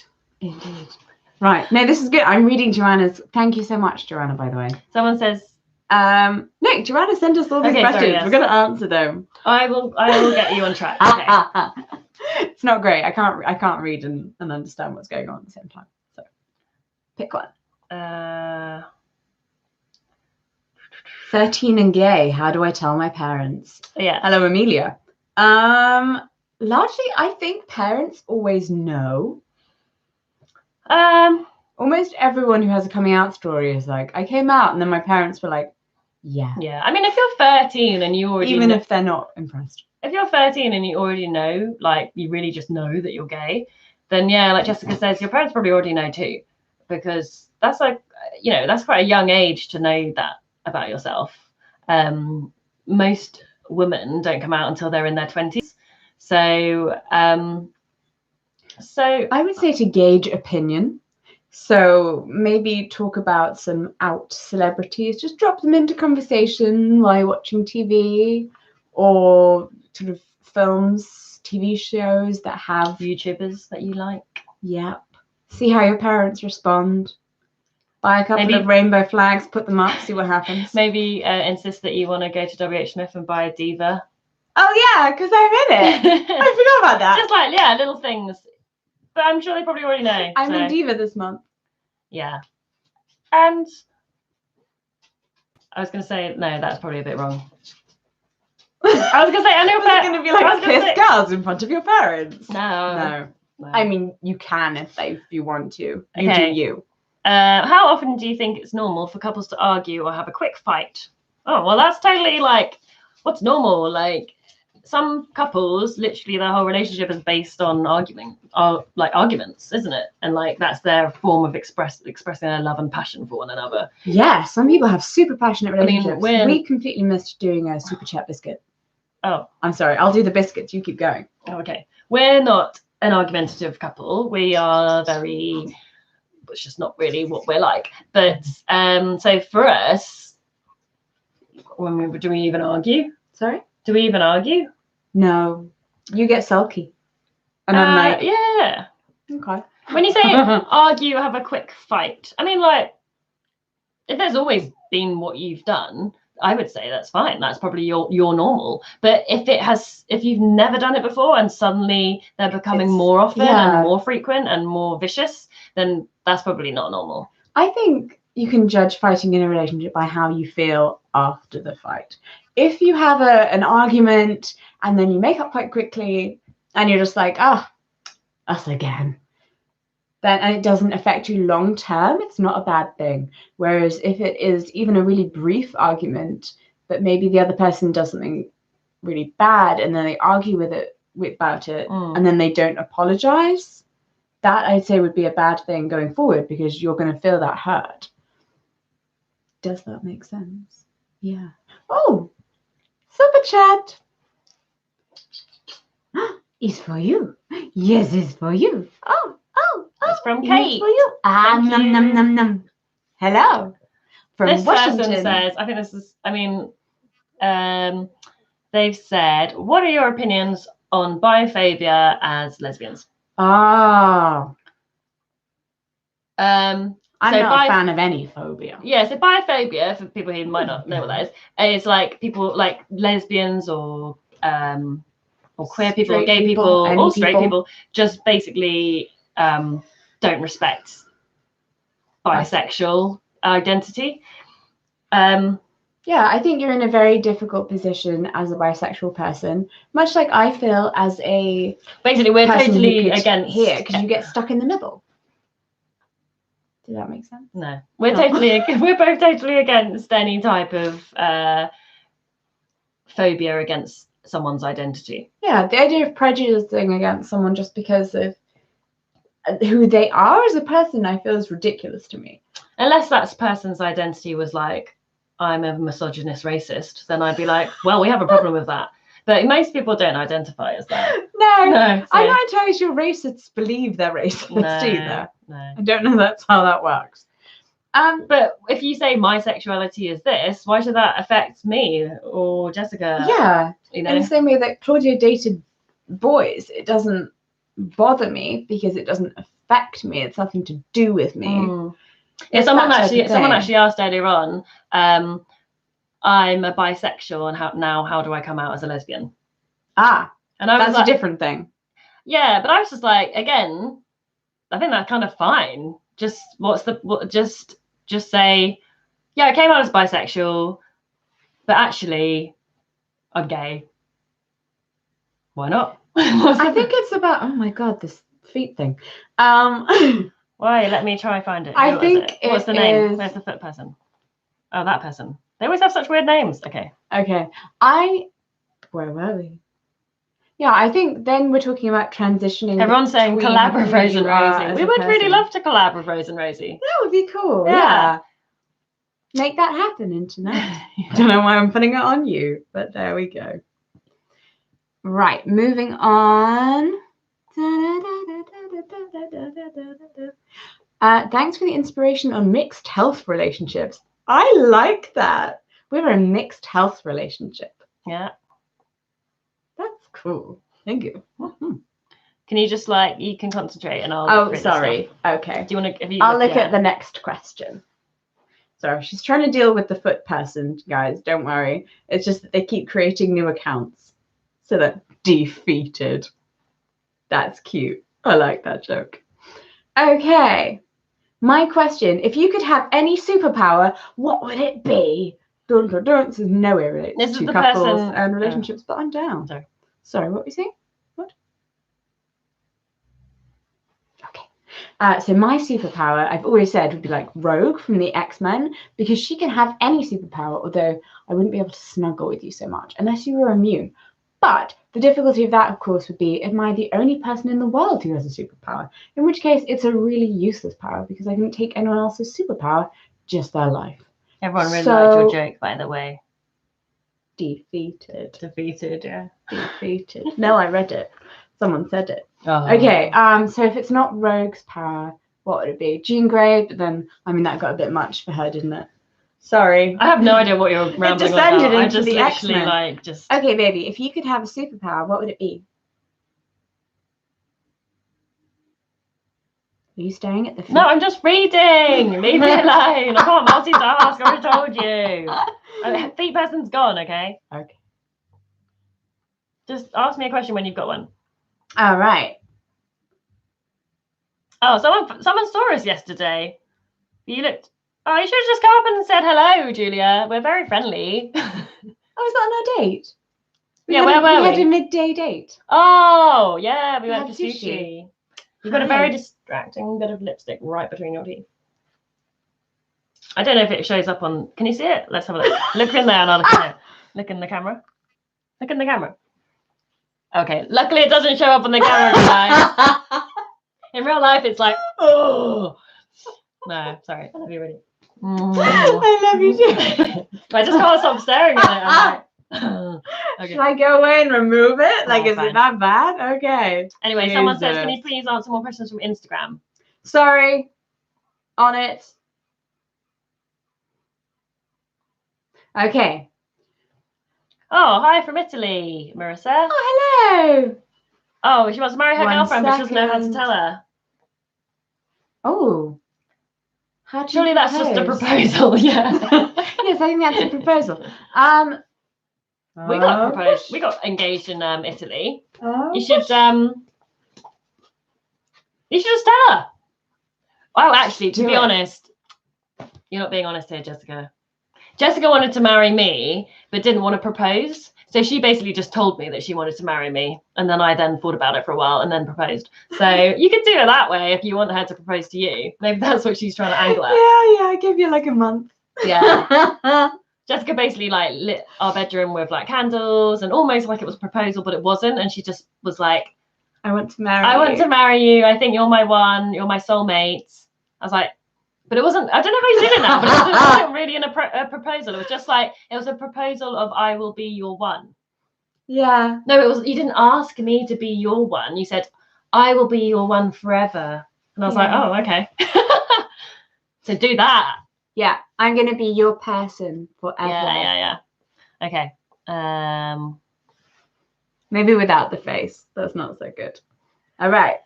Right. No, this is good. I'm reading Joanna's. Thank you so much, Joanna, by the way. Someone says, no, Joanna sent us all these questions. Sorry, yes. We're going to answer them. I will get you on track. Okay. It's not great. I can't read and understand what's going on at the same time. So pick one. 13 and gay. How do I tell my parents? Yeah. Hello, Amelia. Largely, I think parents always know. Almost everyone who has a coming out story is like, I came out, and then my parents were like, yeah. Yeah. I mean, if you're 13 and you already even if they're not impressed. If you're 13 and you already know, like you really just know that you're gay, then yeah, like Jessica says, your parents probably already know too, because that's like, that's quite a young age to know that about yourself. Most women don't come out until they're in their 20s. So I would say to gauge opinion. So maybe talk about some out celebrities, just drop them into conversation while you're watching TV, or sort of films, TV shows that have YouTubers that you like. Yep. See how your parents respond. Buy a couple of rainbow flags, put them up, see what happens. Maybe insist that you want to go to WH Smith and buy a diva. Oh yeah, because I'm in it. I forgot about that. Just little things. But I'm sure they probably already know. I'm a diva this month. Yeah. And I was going to say, no, that's probably a bit wrong. I was going to say, I know it's going to be like kiss girls in front of your parents. No. I mean, you can if you want to. You do you. How often do you think it's normal for couples to argue or have a quick fight? Oh, well, that's totally what's normal? Like, some couples, literally their whole relationship is based on arguments, isn't it? And that's their form of expressing their love and passion for one another. Yeah, some people have super passionate relationships. We completely missed doing a super chat biscuit. Oh, I'm sorry. I'll do the biscuits. You keep going. Okay. We're not an argumentative couple. We are very. It's just not really what we're like. But so for us, do we even argue? Sorry? Do we even argue? No. You get sulky. And I'm like, yeah. Okay. When you say argue, have a quick fight, I mean, if there's always been what you've done, I would say that's fine. That's probably your normal. But if you've never done it before and suddenly they're becoming more often and more frequent and more vicious, then that's probably not normal. I think you can judge fighting in a relationship by how you feel after the fight. If you have an argument and then you make up quite quickly and you're just like, us again, and it doesn't affect you long term, it's not a bad thing. Whereas if it is even a really brief argument, but maybe the other person does something really bad and then they argue about it and then they don't apologize, that I'd say would be a bad thing going forward, because you're going to feel that hurt. Does that make sense? Yeah. Oh, super chat. It's for you. Yes, it's for you. Oh. It's from Kate. It's for you. Num. Hello. From this Washington. Person says, I think this is, they've said, what are your opinions on biphobia as lesbians? I'm not a fan of any phobia. Yeah, so biphobia, for people who might not know what that is people like lesbians or queer people, or gay people, or straight people, just basically don't respect bisexual identity. Yeah, I think you're in a very difficult position as a bisexual person, much like I feel as a basically we're totally against here, because you get stuck in the middle. Did that make sense? No, we're both totally against any type of phobia against someone's identity. Yeah, the idea of prejudicing against someone just because of who they are as a person, I feel, is ridiculous to me. Unless that person's identity was like, I'm a misogynist racist, then I'd be like, well, we have a problem with that. But most people don't identify as that. No, So, I'm not entirely sure racists believe they're racist either. No. I don't know that's how that works. But if you say my sexuality is this, why should that affect me or Jessica? Yeah, you know, in the same way that Claudia dated boys, it doesn't bother me because it doesn't affect me. It's nothing to do with me. Yeah, someone actually asked earlier on, I'm a bisexual, and how do I come out as a lesbian? And that's like, a different thing. Yeah, but I was just like, again, I think that's kind of fine. Just just say, yeah, I came out as bisexual, but actually I'm gay. Why not? I think it's about, oh my god, this feet thing. Why? Let me try and find it. I think what's the name? Where's the foot person? Oh, that person. They always have such weird names. Okay. Where were we? Yeah, I think then we're talking about transitioning. Everyone's saying collab with Rose and Rosie. We would really love to collab with Rose and Rosie. That would be cool. Yeah. Make that happen, internet. I don't know why I'm putting it on you, but there we go. Right, moving on. Thanks for the inspiration on mixed health relationships. I like that. We're a mixed health relationship. Yeah. That's cool. Thank you. Can you just you can concentrate and I'll. Oh, sorry. Okay. Do you want to? I'll look at the next question. Sorry, she's trying to deal with the foot person, guys. Don't worry. It's just that they keep creating new accounts. So that defeated. That's cute. I like that joke. Okay. My question, if you could have any superpower, what would it be? Dun, dun, dun. This is nowhere related to couples and relationships, but I'm down. Sorry, what were you saying? What? Okay. So my superpower, I've always said, would be like Rogue from the X-Men, because she can have any superpower, although I wouldn't be able to snuggle with you so much, unless you were immune. But the difficulty of that, of course, would be, am I the only person in the world who has a superpower? In which case, it's a really useless power, because I can take anyone else's superpower, just their life. Everyone really liked your joke, by the way. Defeated, yeah. Defeated. No, I read it. Someone said it. Oh. Okay, so if it's not Rogue's power, what would it be? Jean Grey, but then, I mean, that got a bit much for her, didn't it? Sorry. I have no idea what you're rambling about. It descended into I just the X-Men. Okay, baby, if you could have a superpower, what would it be? Are you staring at the feet? No, I'm just reading. Leave me alone. I can't multitask. I already told you. Feet person's gone, okay? Okay. Just ask me a question when you've got one. All right. Oh, someone saw us yesterday. You looked... Oh, you should have just come up and said hello, Julia. We're very friendly. Oh, is that on our date? Where were we? We had a midday date. Oh, yeah, we went for sushi. sushi. You've got a very distracting bit of lipstick right between your teeth. I don't know if it shows up on... Can you see it? Let's have a look. Look in there and I'll look in there. Look in the camera. Look in the camera. Okay, luckily it doesn't show up on the camera, guys. In real life, it's like, oh. No, sorry. Let me ready. I love you too. I just can't stop staring at it. I'm like, okay. Should I go away and remove it? Like, is fine. it that bad? Okay. Anyway, someone says, can you please answer more questions from Instagram? Sorry. On it. Okay. Oh, hi from Italy, Marissa. Oh, hello. Oh, she wants to marry her girlfriend, but she doesn't know how to tell her. Oh. Surely that's just a proposal, yeah. Yes, I think that's a proposal. We got proposed. We got engaged in Italy. You should just tell her. Oh, actually, to be honest, you're not being honest here, Jessica. Jessica wanted to marry me, but didn't want to propose. So she basically just told me that she wanted to marry me. And then I then thought about it for a while and then proposed. So you could do it that way if you want her to propose to you. Maybe that's what she's trying to angle at. Yeah, I give you like a month. Yeah. Jessica basically lit our bedroom with candles and almost like it was a proposal, but it wasn't. And she just was like, I want to marry you. I want to marry you. I think you're my one. You're my soulmate. I was like, But it wasn't, I don't know how you did it now, but it wasn't really a proposal. It was just like, it was a proposal of I will be your one. Yeah. No, it was, you didn't ask me to be your one. You said, I will be your one forever. And I was like, oh, okay. So do that. Yeah, I'm going to be your person forever. Yeah. Okay. Maybe without the face. That's not so good. All right.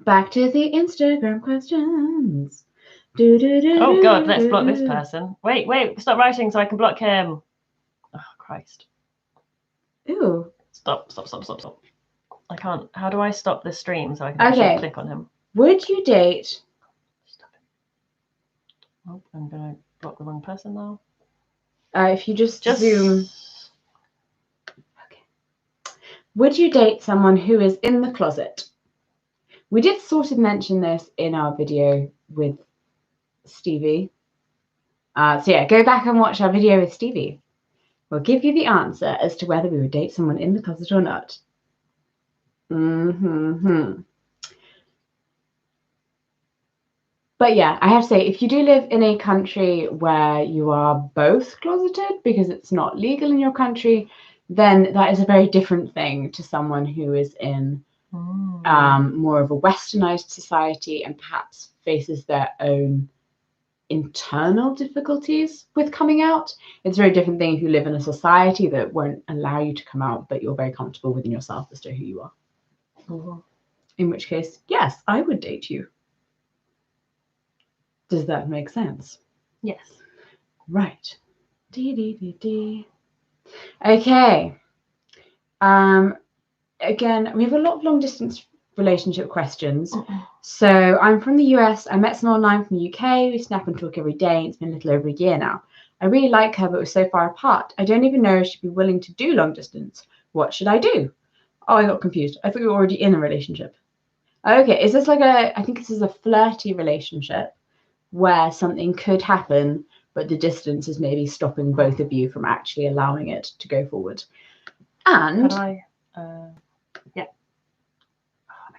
Back to the Instagram questions. Oh God, let's block this person. Wait, stop writing so I can block him. Oh Christ. Ooh. Stop. I can't. How do I stop the stream so I can actually click on him? Would you date? Stop it. Oh, I'm gonna block the wrong person now. If you just zoom. Okay. Would you date someone who is in the closet? We did sort of mention this in our video with Stevie. So yeah, go back and watch our video with Stevie. We'll give you the answer as to whether we would date someone in the closet or not. But yeah, I have to say, if you do live in a country where you are both closeted because it's not legal in your country, then that is a very different thing to someone who is in more of a westernized society and perhaps faces their own internal difficulties with coming out. It's a very different thing if you live in a society that won't allow you to come out, but you're very comfortable within yourself as to who you are. In which case, yes, I would date you. Does that make sense? Yes. Right. Okay. Again, we have a lot of long distance relationship questions. So I'm from the US. I met someone online from the UK. We snap and talk every day. It's been a little over a year now. I really like her, but we're so far apart. I don't even know if she'd be willing to do long distance. What should I do? Oh, I got confused. I thought you were already in a relationship. Okay, is this like I think this is a flirty relationship where something could happen, but the distance is maybe stopping both of you from actually allowing it to go forward. And I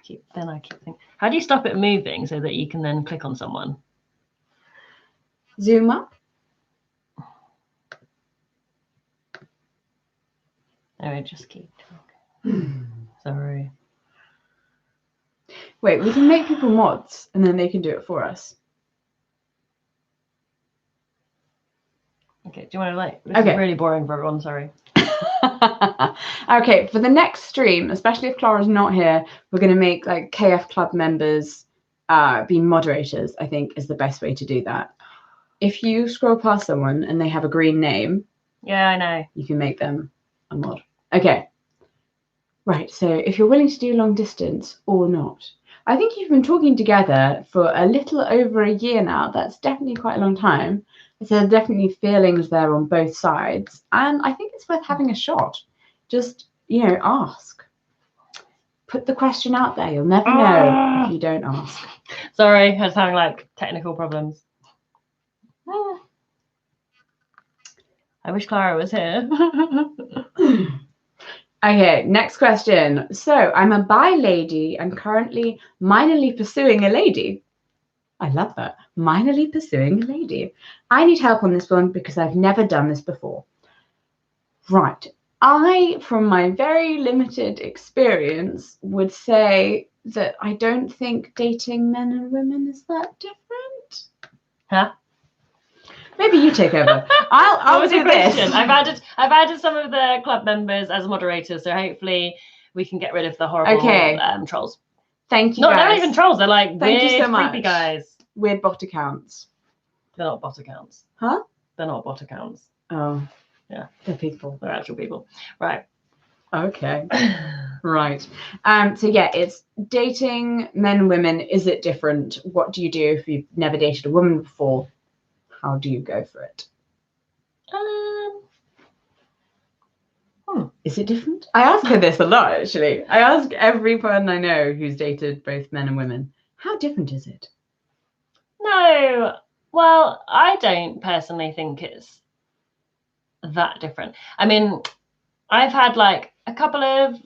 keep thinking, how do you stop it moving so that you can then click on someone? Zoom up. Anyway, just keep talking. Sorry. Wait, we can make people mods and then they can do it for us. Okay, do you want to this is really boring for everyone, sorry. Okay, for the next stream, especially if Clara's not here, we're going to make like KF Club members be moderators, I think is the best way to do that. If you scroll past someone and they have a green name, yeah, I know, you can make them a mod. Okay. Right, so if you're willing to do long distance or not, I think you've been talking together for a little over a year now. That's definitely quite a long time. So there are definitely feelings there on both sides. And I think it's worth having a shot. Just, ask. Put the question out there. You'll never know if you don't ask. Sorry, I was having technical problems. I wish Clara was here. Okay, next question. So I'm a bi lady and currently minorly pursuing a lady. I love that. Minorly pursuing a lady. I need help on this one because I've never done this before. Right. I, from my very limited experience, would say that I don't think dating men and women is that different. Huh? Maybe you take over. I'll do this. I've added some of the club members as moderators, so hopefully we can get rid of the horrible trolls. Thank you. No, guys. they're not even trolls. They're like Thank weird, you so much. creepy guys. Weird bot accounts. They're not bot accounts. Huh? They're not bot accounts. Oh. Yeah. They're people. They're actual people. Right. Okay. Right. So yeah, it's dating men and women. Is it different? What do you do if you've never dated a woman before? How do you go for it? Is it different? I ask her this a lot, actually. I ask everyone I know who's dated both men and women, how different is it? No. Well, I don't personally think it's that different. I mean, I've had a couple of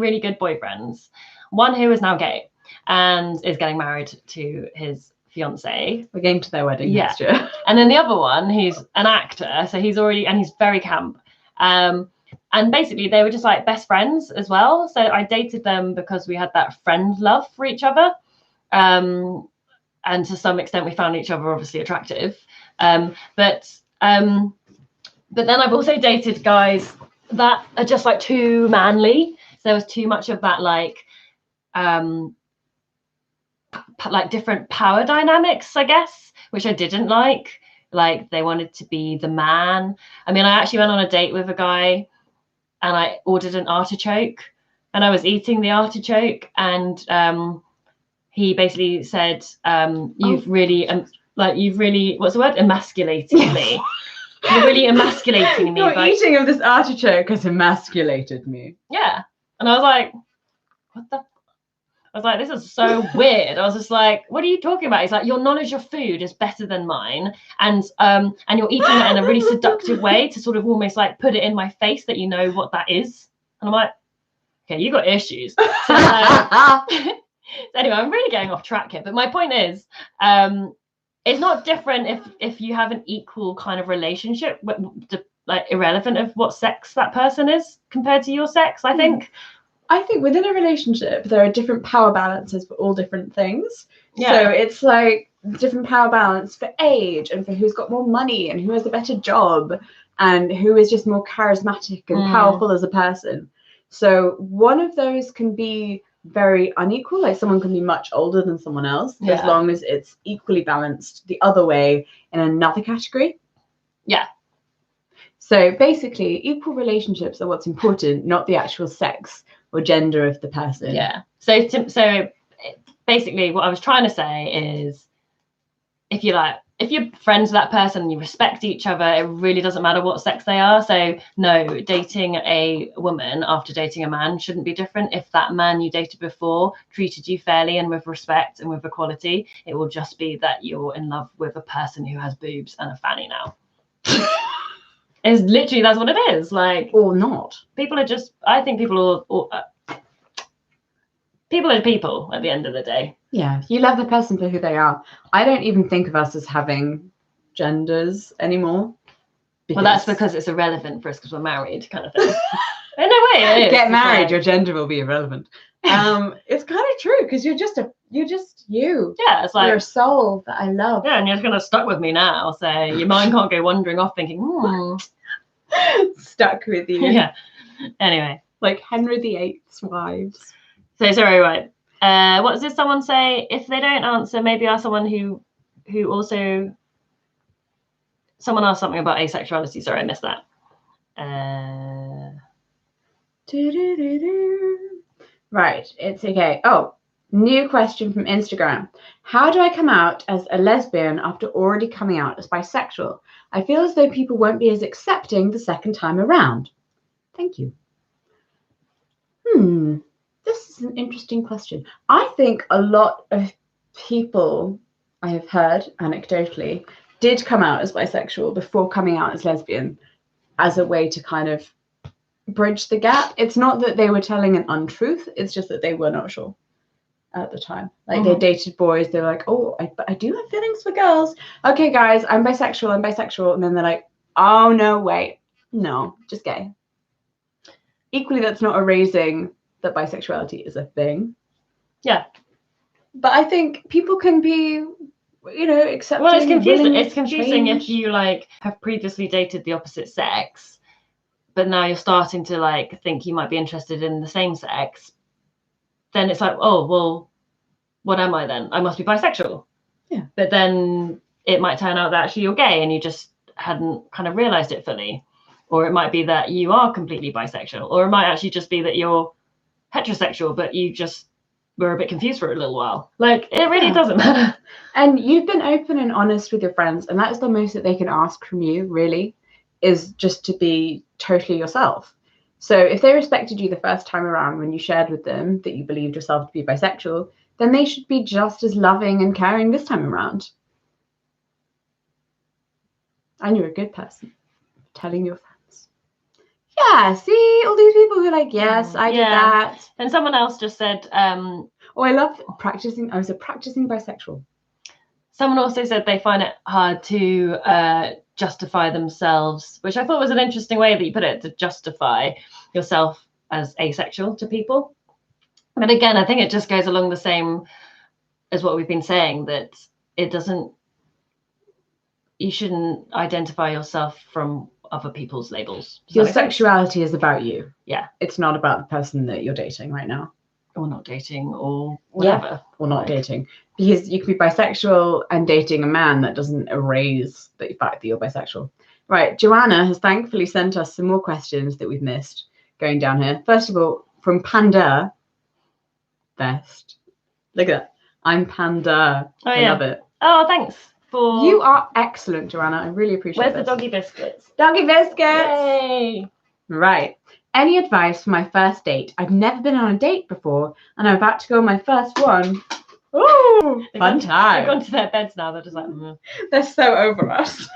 really good boyfriends. One who is now gay. and is getting married to his fiance. We're going to their wedding next year. And then the other one, he's an actor, so he's very camp. And basically they were just like best friends as well. So I dated them because we had that friend love for each other. And to some extent we found each other obviously attractive. But then I've also dated guys that are just like too manly. So there was too much of that like different power dynamics, I guess, which I didn't like. Like they wanted to be the man. I mean, I actually went on a date with a guy and I ordered an artichoke and I was eating the artichoke and he basically said, you've really, what's the word? Emasculated me. You're really emasculating me. Your eating of this artichoke has emasculated me. Yeah. And I was like, what the? I was like, this is so weird. I was just like, what are you talking about? He's like, your knowledge of food is better than mine. And you're eating it in a really seductive way to sort of almost like put it in my face that you know what that is. And I'm like, okay, you got issues. So, anyway, I'm really getting off track here. But my point is, it's not different if you have an equal kind of relationship, like irrelevant of what sex that person is compared to your sex, I think. I think within a relationship, there are different power balances for all different things. Yeah. So it's like different power balance for age and for who's got more money and who has a better job and who is just more charismatic and powerful as a person. So one of those can be very unequal. Like someone can be much older than someone else, as long as it's equally balanced the other way in another category. Yeah. So basically, equal relationships are what's important, not the actual sex or gender of the person. Yeah. So basically what I was trying to say is if you're friends with that person and you respect each other, it really doesn't matter what sex they are. So no, dating a woman after dating a man shouldn't be different. If that man you dated before treated you fairly and with respect and with equality, it will just be that you're in love with a person who has boobs and a fanny now. It's literally, that's what it is. Like, or not. People are just, I think people are people at the end of the day. Yeah, you love the person for who they are. I don't even think of us as having genders anymore. Well, that's because it's irrelevant for us because we're married, kind of thing. In a way, it is. Get married, your gender will be irrelevant. It's kind of true because you're just you. Yeah, it's like you're a soul that I love. Yeah, and you're just gonna stuck with me now. So your mind can't go wandering off thinking, stuck with you. Yeah. Anyway, like Henry VIII's wives. So sorry, right? What did someone say? If they don't answer, maybe ask someone who also. Someone asked something about asexuality. Sorry, I missed that. Right, it's okay. Oh, new question from Instagram. How do I come out as a lesbian after already coming out as bisexual? I feel as though people won't be as accepting the second time around. Thank you. This is an interesting question. I think a lot of people I have heard anecdotally did come out as bisexual before coming out as lesbian as a way to kind of bridge the gap. It's not that they were telling an untruth, it's just that they were not sure at the time. Like they dated boys, they were like, oh, I do have feelings for girls. Okay, guys, I'm bisexual. And then they're like, oh, no, wait, no, just gay. Equally, that's not erasing that bisexuality is a thing. Yeah. But I think people can be, accepting. Well, it's confusing. It's confusing if you have previously dated the opposite sex, but now you're starting to think you might be interested in the same sex. Then it's like, oh, well, what am I then? I must be bisexual. Yeah. But then it might turn out that actually you're gay and you just hadn't kind of realized it fully. Or it might be that you are completely bisexual. Or it might actually just be that you're heterosexual, but you just were a bit confused for a little while. It really doesn't matter. And you've been open and honest with your friends. And that's the most that they can ask from you, really, is just to be totally yourself. So if they respected you the first time around when you shared with them that you believed yourself to be bisexual, then they should be just as loving and caring this time around. And you're a good person telling your friends. Yeah, see all these people who are like, yes, I did that. And someone else just said, or Oh, I love practicing. I was a practicing bisexual. Someone also said they find it hard to justify themselves, which I thought was an interesting way that you put it, to justify yourself as asexual to people. But again, I think it just goes along the same as what we've been saying, that you shouldn't identify yourself from other people's labels. Your sexuality is about you. Yeah. It's not about the person that you're dating right now. Or not dating, or whatever. Yeah, or not dating. Because you can be bisexual and dating a man. That doesn't erase the fact that you're bisexual. Right, Joanna has thankfully sent us some more questions that we've missed going down here. First of all, from Panda Best. Look at that. I'm Panda. Oh, I love it. Oh, thanks. You are excellent, Joanna. I really appreciate it. Where's the doggy biscuits? Doggy biscuits! Yay! Right. Any advice for my first date? I've never been on a date before, and I'm about to go on my first one. Ooh, fun time. They've gone to their beds now. They're just like, They're so over us.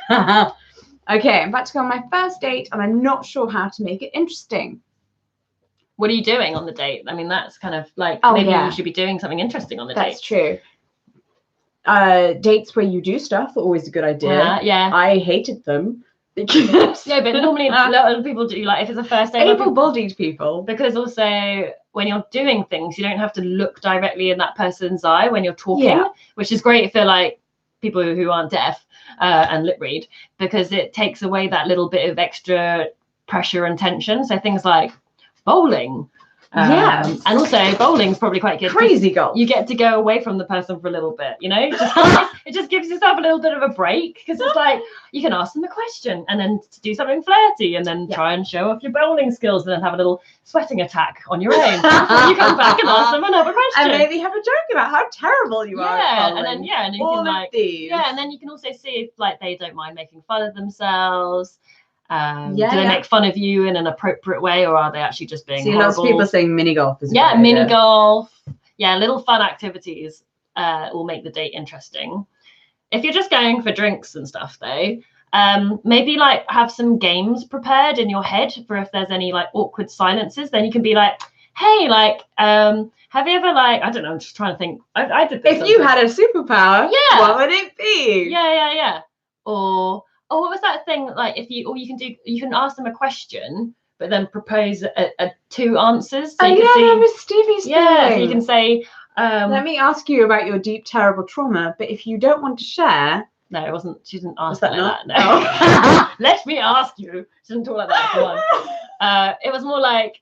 Okay, I'm about to go on my first date, and I'm not sure how to make it interesting. What are you doing on the date? I mean, that's kind of like, you should be doing something interesting on the date. That's true. Dates where you do stuff are always a good idea. Yeah. I hated them. Because but normally a lot of people do, like if it's a first date. Able-bodied people. Because also when you're doing things, you don't have to look directly in that person's eye when you're talking, which is great for like people who aren't deaf and lip read, because it takes away that little bit of extra pressure and tension. So things like bowling. And also bowling's probably quite good. Crazy golf. You get to go away from the person for a little bit, it just gives yourself a little bit of a break, because it's like you can ask them a question and then do something flirty and then try and show off your bowling skills and then have a little sweating attack on your own. You come back and ask them another question. And maybe have a joke about how terrible you are at bowling. And then you can like and then you can also see if like they don't mind making fun of themselves. Do they make fun of you in an appropriate way, or are they actually just being horrible? Lots of people saying mini golf is mini golf. Little fun activities will make the date interesting. If you're just going for drinks and stuff though, maybe like have some games prepared in your head for if there's any like awkward silences. Then you can be like, hey, like have you ever like, I don't know, I'm just trying to think. I did this. If you had a superpower, what would it be? Or what was that thing like? You can ask them a question, but then propose two answers. So that was Stevie's thing. So you can say, let me ask you about your deep, terrible trauma, but if you don't want to share. No, it wasn't. She didn't ask that like not? that. No. Let me ask you. She didn't talk like that for one. It was more like,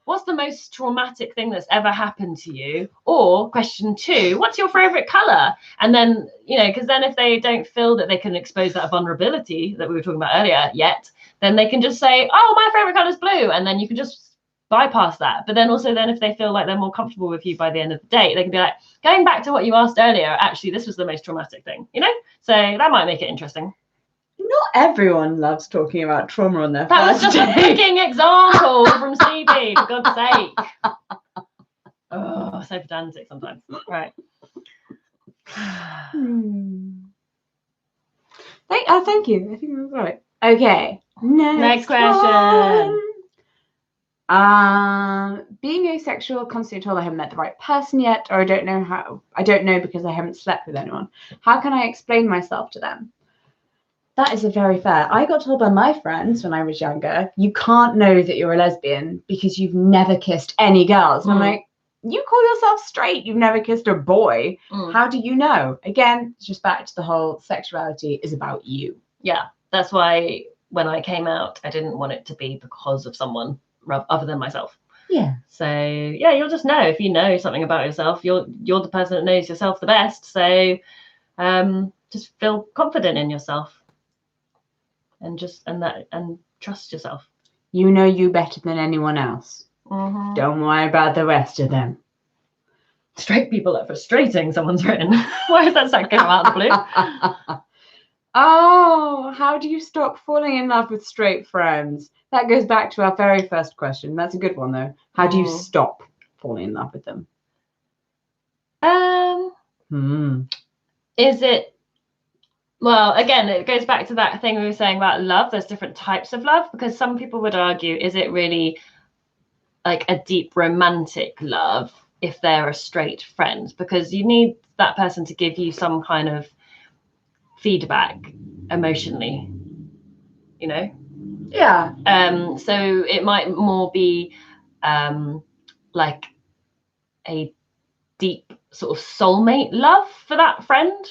what's the most traumatic thing that's ever happened to you? Or question 2, what's your favorite color? And then, because then if they don't feel that they can expose that vulnerability that we were talking about earlier yet, then they can just say, oh, my favorite color is blue. And then you can just bypass that. But then also if they feel like they're more comfortable with you by the end of the date, they can be like, going back to what you asked earlier, actually, this was the most traumatic thing, So that might make it interesting. Not everyone loves talking about trauma on their That was first just date. a freaking example from Stevie, for God's sake. Oh, so pedantic sometimes. Right. Thank you. I think that's right. Okay. Next question. Being asexual, constantly told I haven't met the right person yet, or I don't know how. I don't know because I haven't slept with anyone. How can I explain myself to them? That is a very fair. I got told by my friends when I was younger, you can't know that you're a lesbian because you've never kissed any girls. And I'm like, you call yourself straight, you've never kissed a boy. How do you know? Again, it's just back to the whole sexuality is about you. Yeah, that's why when I came out, I didn't want it to be because of someone other than myself. Yeah. So you'll just know. If you know something about yourself, you're the person that knows yourself the best. So just feel confident in yourself. And trust yourself. You know you better than anyone else. Don't worry about the rest of them. Straight people are frustrating, someone's written. Why is that come out of the blue? Oh, how do you stop falling in love with straight friends? That goes back to our very first question. That's a good one, though. How do you stop falling in love with them? Is it... Well, again, it goes back to that thing we were saying about love. There's different types of love, because some people would argue, is it really like a deep romantic love, if they're a straight friend, because you need that person to give you some kind of feedback emotionally, you know? Yeah. So it might more be like a deep sort of soulmate love for that friend.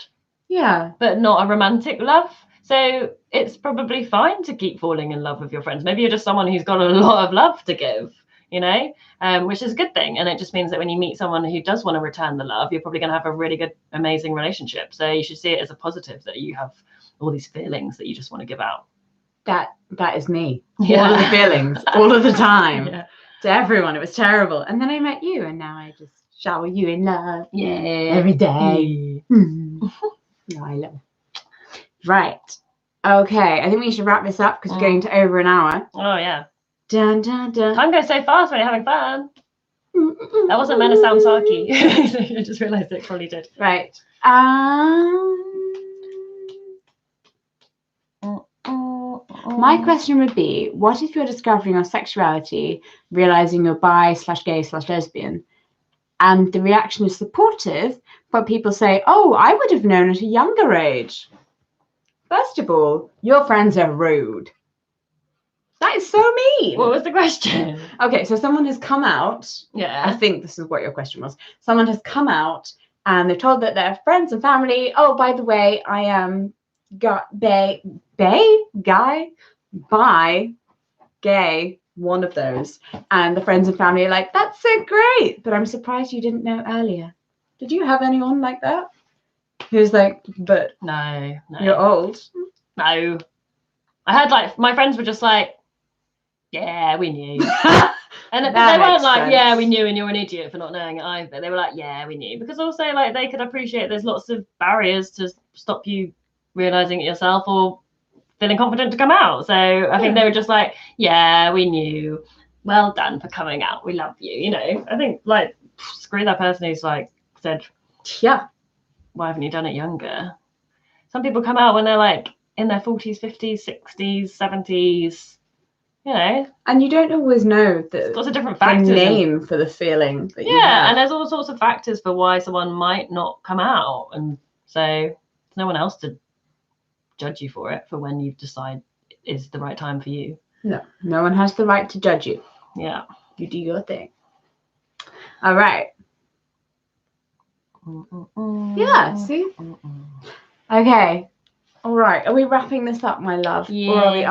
Yeah. But not a romantic love. So it's probably fine to keep falling in love with your friends. Maybe you're just someone who's got a lot of love to give, you know, which is a good thing. And it just means that when you meet someone who does want to return the love, you're probably going to have a really good, amazing relationship. So you should see it as a positive that you have all these feelings that you just want to give out. That is me. Yeah. All of the feelings, all of the time. Yeah. To everyone. It was terrible. And then I met you, and now I just shower you in love. Yeah. Every day. No, I love it. Right. Okay. I think we should wrap this up because we're getting to over an hour. Oh, yeah. Dun, dun, dun. Time goes so fast when you're having fun. That wasn't meant to sound sarky. I just realised it probably did. Right. My question would be, what if you're discovering your sexuality, realising you're bi/gay/lesbian, and the reaction is supportive, but people say, oh, I would have known at a younger age? First of all, your friends are rude. That is so mean. What was the question? Okay, so someone has come out. Yeah. I think this is what your question was. Someone has come out and they're told that their friends and family, oh, by the way, I am bi, gay, one of those. And the friends and family are like, that's so great, but I'm surprised you didn't know earlier. Did you have anyone like that? Who's like, but No. you're old. No. I had like, my friends were just like, yeah, we knew. And they weren't like, sense. yeah, we knew and you're an idiot for not knowing it either. They were like, yeah, we knew. Because also like they could appreciate there's lots of barriers to stop you realising it yourself or feeling confident to come out. So I think they were just like, yeah, we knew. Well done for coming out. We love you. You know, I think like, screw that person who's like said, yeah, why haven't you done it younger? Some people come out when they're like in their 40s, 50s, 60s, 70s, you know. And you don't always know the lots of different factors. Name for the feeling that you have. And there's all sorts of factors for why someone might not come out. And so there's no one else to judge you for it, for when you decide is the right time for you. No one has the right to judge you. Yeah. You do your thing. All right. Yeah, see? Okay. All right. Are we wrapping this up, my love? Yeah. Or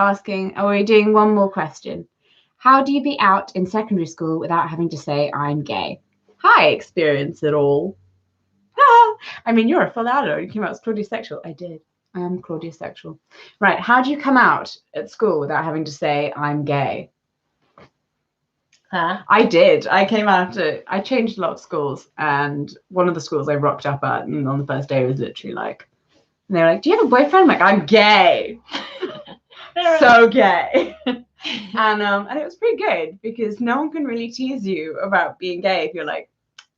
are we doing one more question? How do you be out in secondary school without having to say, I'm gay? Hi, experience it all. I mean, you're a full adult. You came out as claudiasexual. I did. I am claudiasexual. Right. How do you come out at school without having to say, I'm gay? Huh? I did. I came out I changed a lot of schools, and one of the schools I rocked up at, and on the first day was literally like, and they were like, do you have a boyfriend? I'm like, I'm gay. So gay. And it was pretty good because no one can really tease you about being gay if you're like,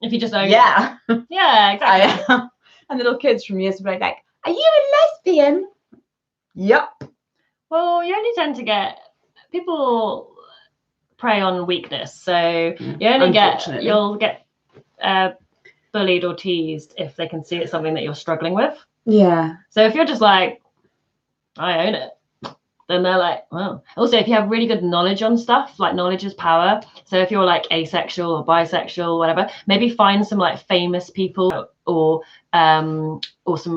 if you just own it. Yeah, exactly. And little kids from years would be like, are you a lesbian? Yep. Well, you only tend to get people prey on weakness, so you only you'll get bullied or teased if they can see it's something that you're struggling with. Yeah. So if you're just like, I own it, then they're like, well. Also, if you have really good knowledge on stuff, like knowledge is power. So if you're like asexual or bisexual, whatever, maybe find some like famous people or some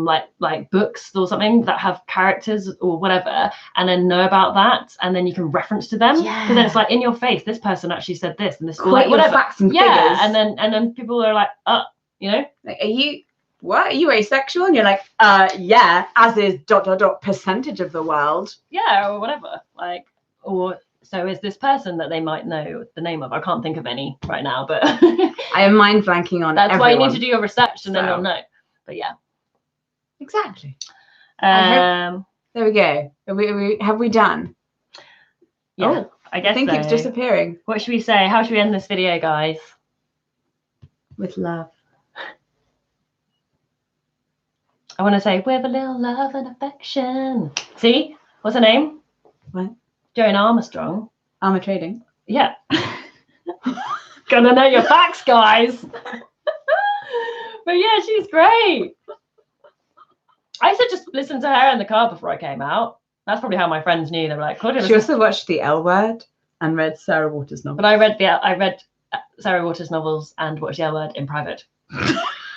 like books or something that have characters or whatever, and then know about that, and then you can reference to them. Yeah. Because then it's like in your face, this person actually said this and this. Like, whatever. Facts and figures. And then people are like, you know, like, are you asexual? And you're like, yeah, as is ... percentage of the world. Yeah, or whatever. Like, or so is this person that they might know the name of. I can't think of any right now, but I am mind blanking on that's everyone. Why you need to do your research and then you'll know. But yeah. Exactly. There we go. Have we done? Yeah, oh, I guess I think it's disappearing. What should we say? How should we end this video, guys? With love. I want to say, with a little love and affection. See? What's her name? What? Joan Armstrong. Armour Trading. Yeah. God, gonna know your facts, guys. But yeah, she's great. I used to just listen to her in the car before I came out. That's probably how my friends knew. They were like, Claudia. She also watched The L Word and read Sarah Waters' novels. But I read Sarah Waters' novels and watched The L Word in private.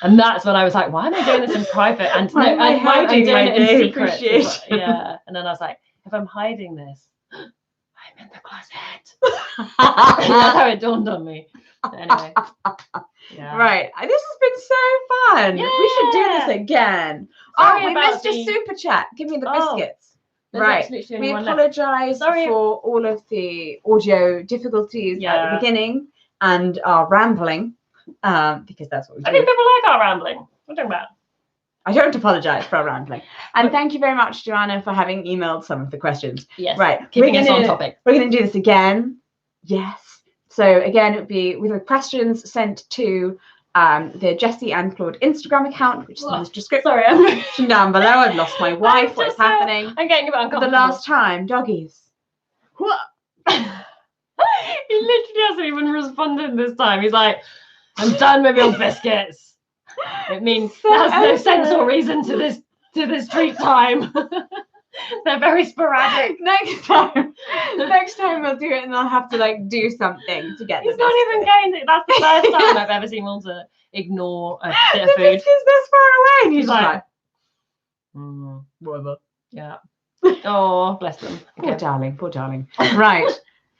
And that's when I was like, why am I doing this in private? And Why am I hiding doing my it in gay secret. appreciation? Yeah. And then I was like, if I'm hiding this, I'm in the closet. That's how it dawned on me. Anyway. Yeah. Right. This has been so fun. Yeah. We should do this again. Sorry we about missed your super chat. Give me the Oh, biscuits. there's Right. literally We one left. apologise Sorry. for all of the audio difficulties at the beginning and our rambling, because that's what we do. I think people like our rambling. What are you talking about? I don't apologise for our rambling. And thank you very much, Joanna, for having emailed some of the questions. Yes. Right. Keeping us on topic. We're going to do this again. Yes. So again, it would be with the questions sent to the Jessie and Claude Instagram account, which is in the description. Sorry, I'm down below. I've lost my wife. What's happening? I'm getting a bit uncomfortable. The last time, doggies. He literally hasn't even responded this time. He's like, I'm done with your biscuits. It means there's no sense or reason to this treat time. They're very sporadic. Next time we'll do it, and I'll have to do something to get. He's not even going to. That's the first time I've ever seen Walter ignore a bit of the food. biscuits this far away, and he's like, whatever. Yeah. Oh, bless them. Poor darling. Right.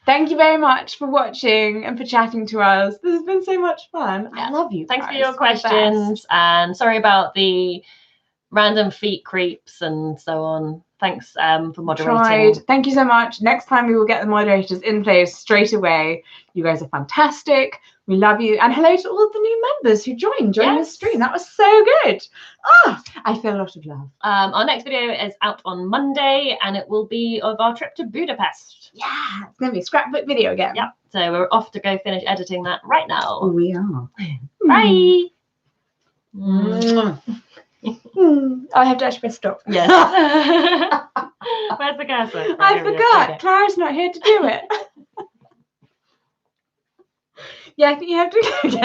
Thank you very much for watching and for chatting to us. This has been so much fun. I love you. Thanks for your questions, and sorry about the random feet creeps and so on. Thanks for moderating. Thank you so much. Next time we will get the moderators in place straight away. You guys are fantastic. We love you. And hello to all of the new members who joined during the stream. That was so good. Oh, I feel a lot of love. Our next video is out on Monday, and it will be of our trip to Budapest. Yeah, it's going to be a scrapbook video again. Yep. So we're off to go finish editing that right now. We are. Bye. I have to actually press stop. Yes. Where's the cursor? I forgot. Clara's not here to do it. Yeah, I think you have to go again.